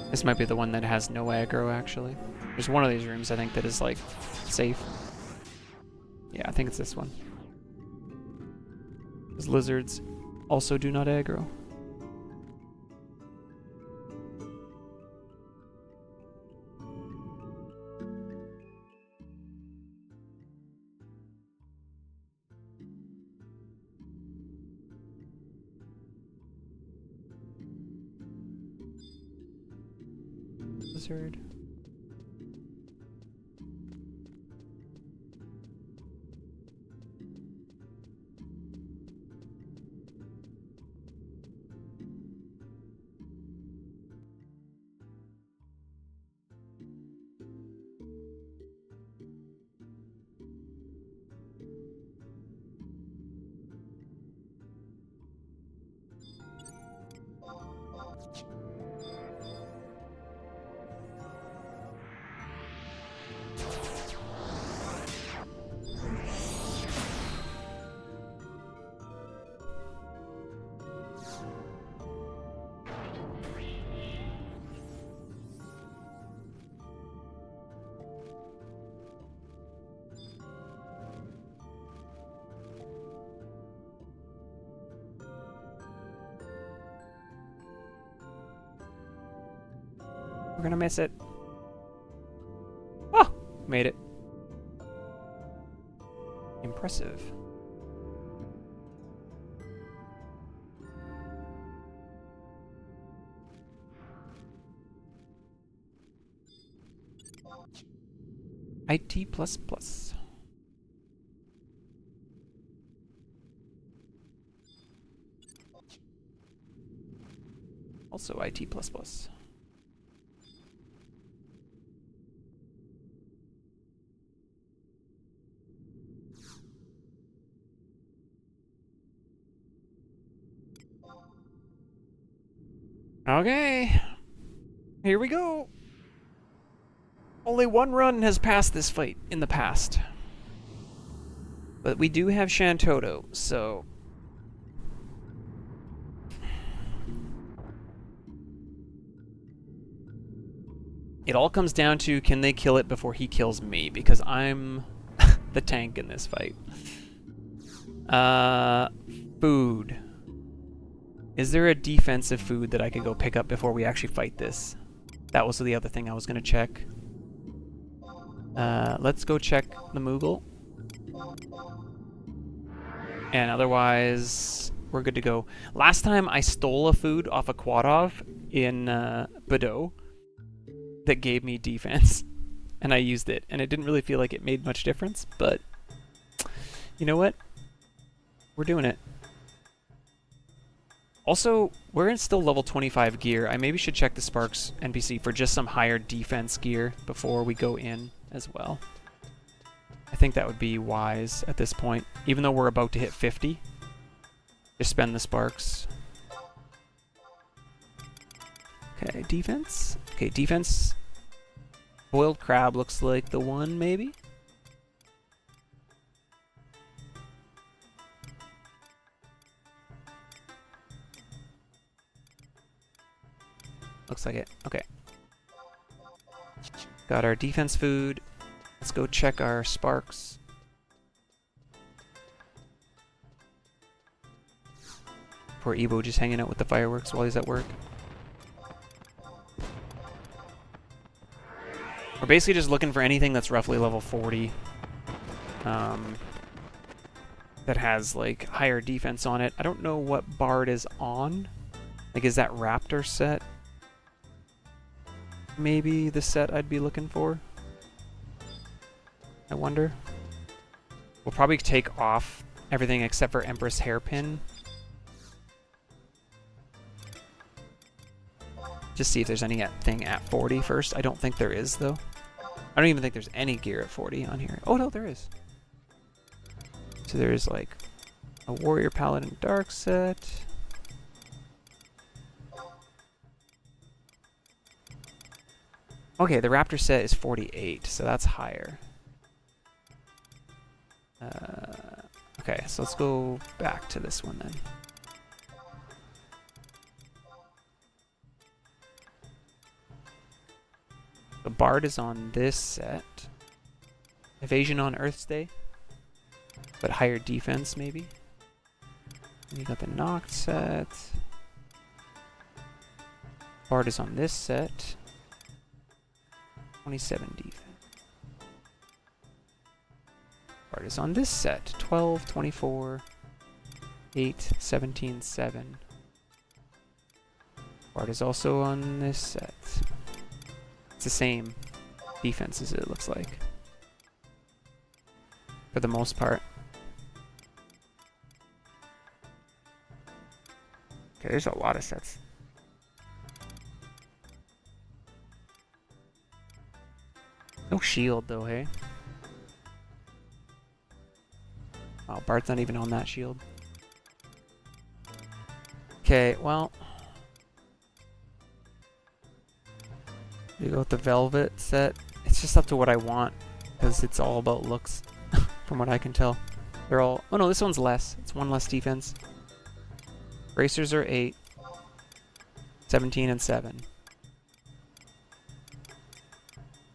Speaker 1: This might be the one that has no aggro, actually. There's one of these rooms, I think, that is, like, safe. Yeah, I think it's this one. Because lizards also do not aggro. Lizard. We're gonna miss it. Oh! Made it. Impressive. IT++. Also IT++. Okay, here we go. Only one run has passed this fight in the past. But we do have Shantoto, so... It all comes down to, can they kill it before he kills me? Because I'm the tank in this fight. Food. Is there a defensive food that I could go pick up before we actually fight this? That was the other thing I was going to check. Let's go check the Moogle. And otherwise, we're good to go. Last time I stole a food off a Quadov in Bordeaux that gave me defense. And I used it. And it didn't really feel like it made much difference. But, you know what? We're doing it. Also, we're in still level 25 gear. I maybe should check the Sparks NPC for just some higher defense gear before we go in as well. I think that would be wise at this point. Even though we're about to hit 50, just spend the Sparks. Okay, defense. Okay, defense. Boiled crab looks like the one, maybe? Looks like it. Okay. Got our defense food. Let's go check our Sparks. Poor Ebo just hanging out with the fireworks while he's at work. We're basically just looking for anything that's roughly level 40. That has like higher defense on it. I don't know what Bard is on. Like, is that Raptor set? Maybe the set I'd be looking for. I wonder. We'll probably take off everything except for Empress Hairpin. Just see if there's anything at 40 first. I don't think there is, though. I don't even think there's any gear at 40 on here. Oh, no, there is. So there's, like, a Warrior Paladin Dark set. Okay, the Raptor set is 48, so that's higher. Okay, so let's go back to this one then. The Bard is on this set. Evasion on Earth's Day, but higher defense maybe. And you got the Noct set. Bard is on this set. 27 defense. Bard is on this set. 12, 24, 8, 17, 7. Bard is also on this set. It's the same defenses, it looks like. For the most part. Okay, there's a lot of sets. No shield though, hey? Oh, Bart's not even on that shield. Okay, well. You go with the Velvet set. It's just up to what I want, because it's all about looks, from what I can tell. They're all... Oh no, this one's less. It's one less defense. Bracers are 8. 17 and 7.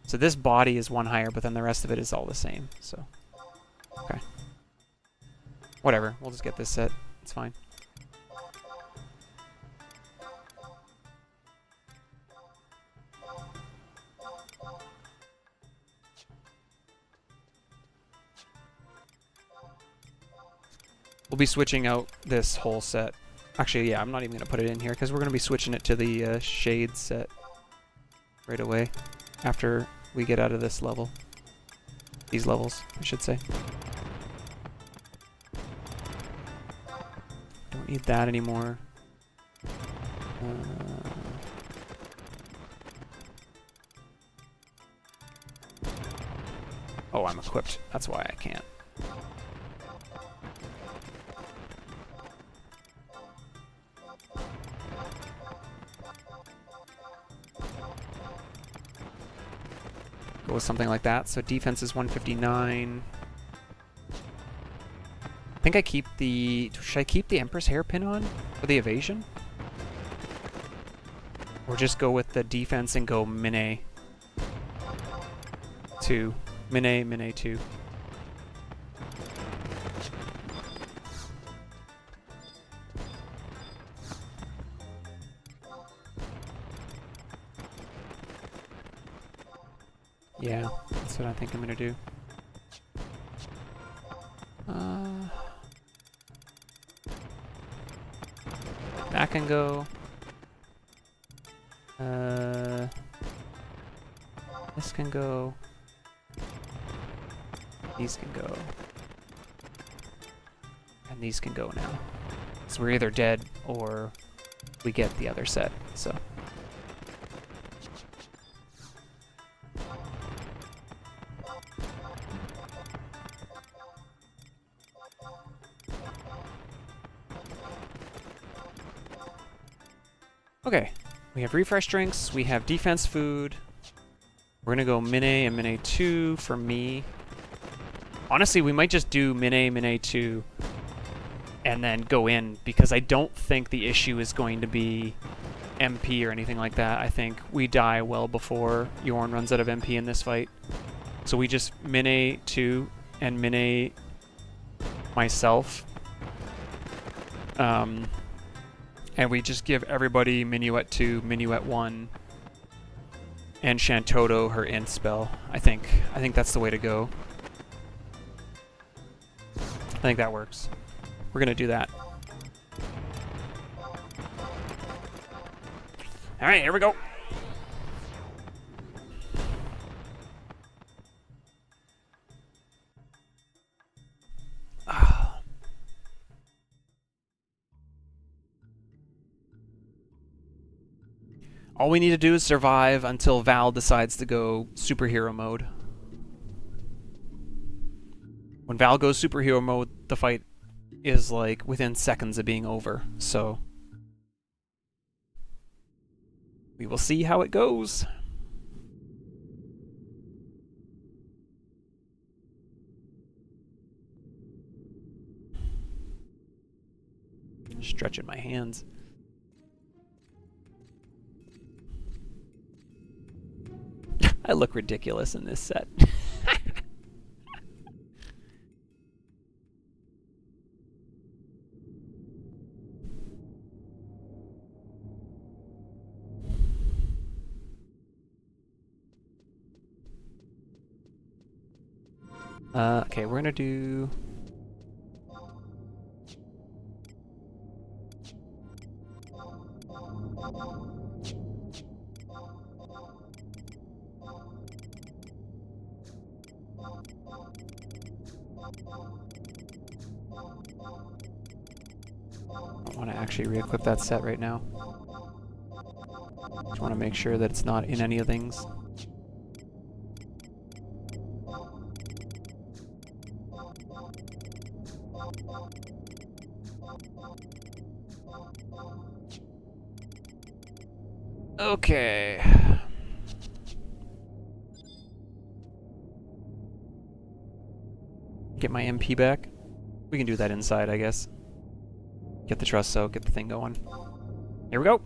Speaker 1: So this body is one higher, but then the rest of it is all the same, so... Okay. Whatever, we'll just get this set. It's fine. We'll be switching out this whole set. Actually, yeah, I'm not even going to put it in here, because we're going to be switching it to the Shade set right away, after we get out of this level. These levels, I should say. Don't need that anymore. Oh, I'm equipped. That's why I can't. Go with something like that. So defense is 159. I think I keep the... Should I keep the Empress Hairpin on for the evasion? Or just go with the defense and go Mine 2. Mine 2. Yeah, that's what I think I'm gonna do. That can go. This can go. These can go. And these can go now. So we're either dead or we get the other set, so. Okay, we have refresh drinks, we have defense food. We're gonna go Mine and Mine 2 for me. Honestly, we might just do Mine, Mine 2, and then go in, because I don't think the issue is going to be MP or anything like that. I think we die well before Yorn runs out of MP in this fight. So we just Mine 2 and Mine myself. And we just give everybody Minuet 2, Minuet 1, and Shantoto her int spell. I think that's the way to go. I think that works. We're gonna do that. All right, here we go. All we need to do is survive until Val decides to go superhero mode. When Val goes superhero mode, the fight is like within seconds of being over, so we will see how it goes. Stretching my hands. I look ridiculous in this set. Okay, we're gonna do... I want to actually re-equip that set right now. Just want to make sure that it's not in any of things. Okay. Get my MP back. We can do that inside, I guess. Get the trust soak, get the thing going. Here we go.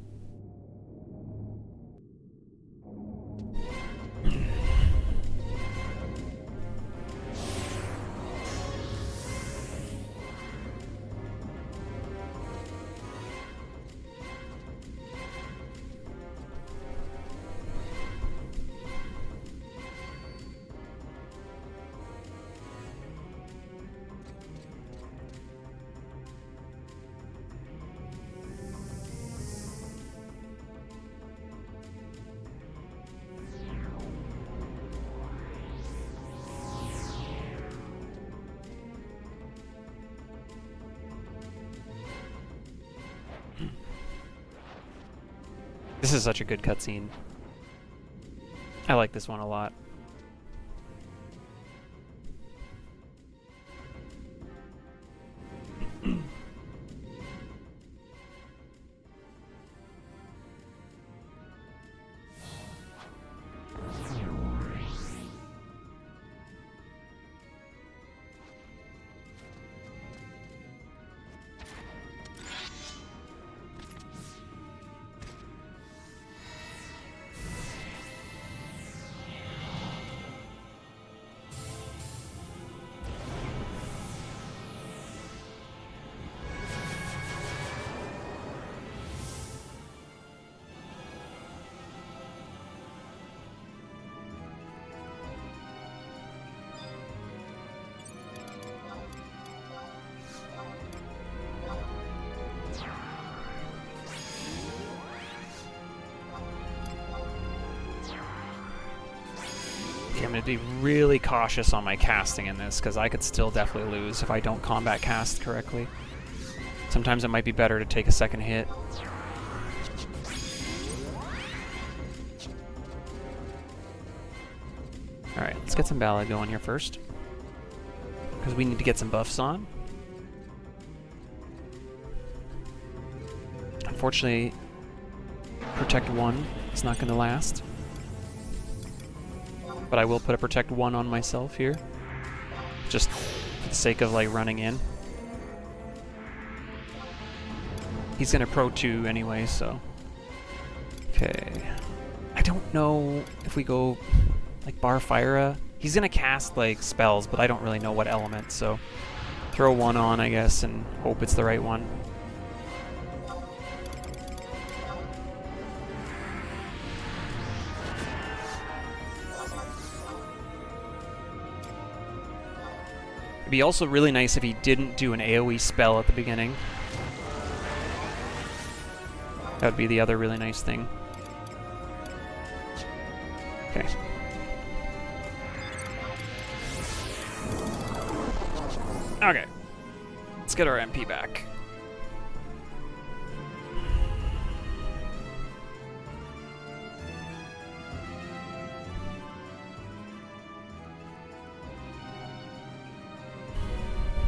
Speaker 1: This is such a good cutscene. I like this one a lot. I'm going to be really cautious on my casting in this, because I could still definitely lose if I don't combat cast correctly. Sometimes it might be better to take a second hit. Alright, let's get some Ballad going here first. Because we need to get some buffs on. Unfortunately, Protect 1 is not going to last. But I will put a Protect 1 on myself here. Just for the sake of like running in. He's going to Pro 2 anyway, so... Okay. I don't know if we go like Bar Fira. He's going to cast like spells, but I don't really know what element, so... Throw 1 on, I guess, and hope it's the right one. It'd be also really nice if he didn't do an AoE spell at the beginning. That would be the other really nice thing. Okay. Okay. Let's get our MP back.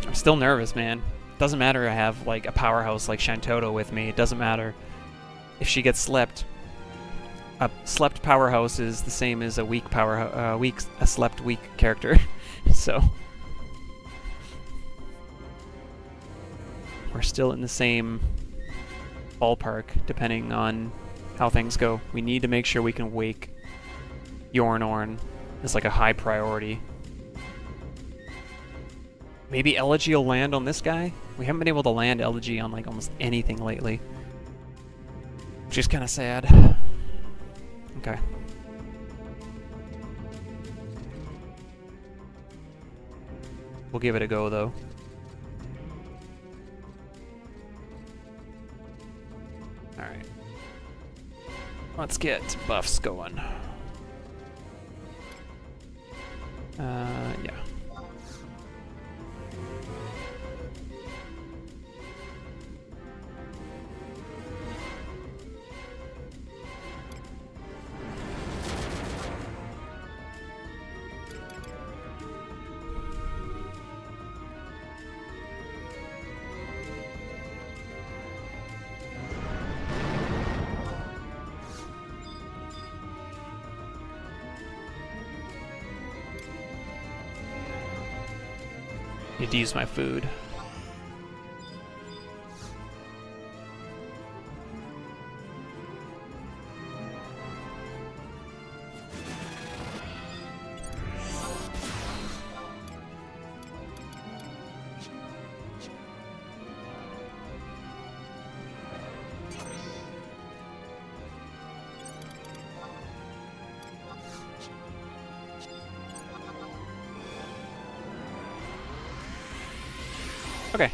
Speaker 1: I'm still nervous, man. Doesn't matter I have like a powerhouse like Shantoto with me. It doesn't matter if she gets slept. A slept powerhouse is the same as a weak a slept weak character. So we're still in the same ballpark depending on how things go. We need to make sure we can wake Yornorn as like a high priority. Maybe Elegy will land on this guy? We haven't been able to land Elegy on like almost anything lately. Which is kind of sad. Okay. We'll give it a go though. Alright. Let's get buffs going. Yeah. Need to use my food. Okay.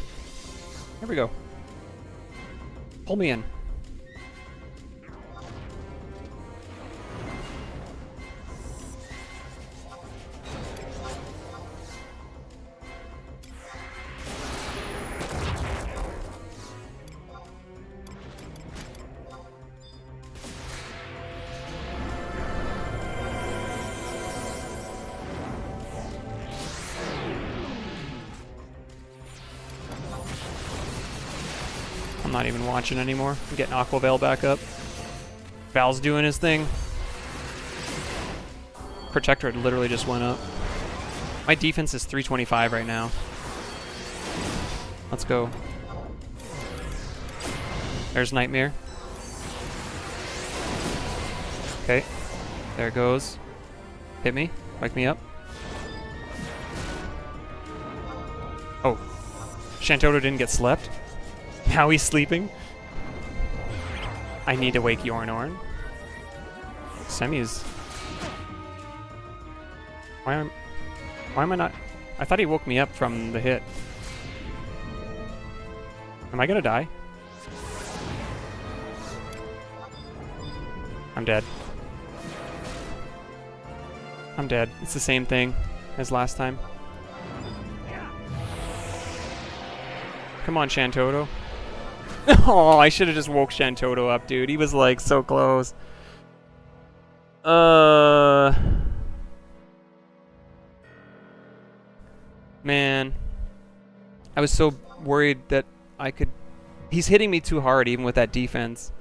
Speaker 1: Here we go. Pull me in. I'm not even watching anymore. I'm getting Aqua Veil back up. Val's doing his thing. Protector literally just went up. My defense is 325 right now. Let's go. There's Nightmare. Okay. There it goes. Hit me. Wake me up. Oh. Shantoto didn't get slept. Now he's sleeping. I need to wake Yornorn. Semi's... Why am I not... I thought he woke me up from the hit. Am I gonna die? I'm dead. I'm dead. It's the same thing as last time. Come on, Shantoto. Oh, I should have just woke Shantoto up, dude. He was like so close. Man. I was so worried that I could... He's hitting me too hard even with that defense.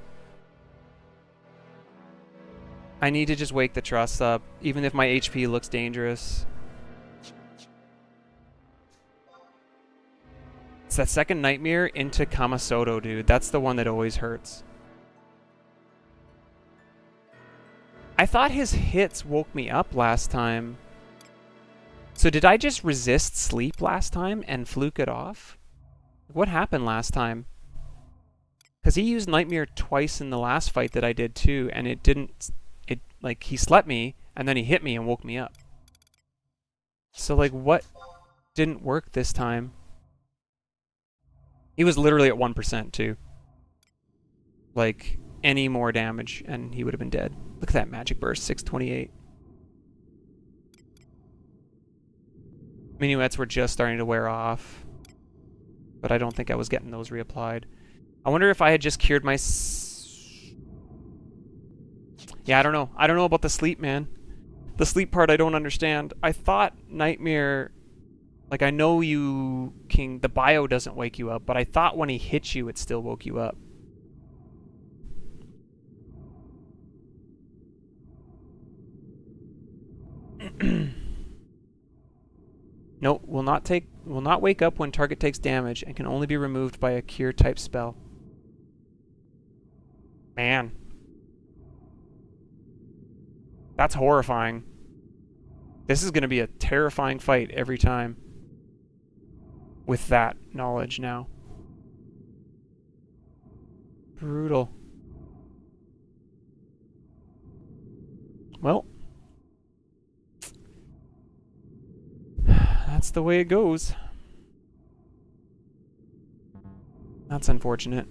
Speaker 1: I need to just wake the Trust up, even if my HP looks dangerous. It's that second Nightmare into Kamasoto, dude. That's the one that always hurts. I thought his hits woke me up last time. So did I just resist sleep last time and fluke it off? What happened last time? Because he used Nightmare twice in the last fight that I did too, and it didn't... Like, he slept me, and then he hit me and woke me up. So, like, what didn't work this time? He was literally at 1% too. Like, any more damage, and he would have been dead. Look at that magic burst, 628. Minuets were just starting to wear off, but I don't think I was getting those reapplied. I wonder if I had just cured my... Yeah, I don't know. I don't know about the sleep, man. The sleep part I don't understand. I thought Nightmare... Like, I know you can... The bio doesn't wake you up, but I thought when he hit you, it still woke you up. Nope, will not wake up when target takes damage and can only be removed by a cure type spell. Man. That's horrifying. This is going to be a terrifying fight every time. With that knowledge now. Brutal. Well. That's the way it goes. That's unfortunate.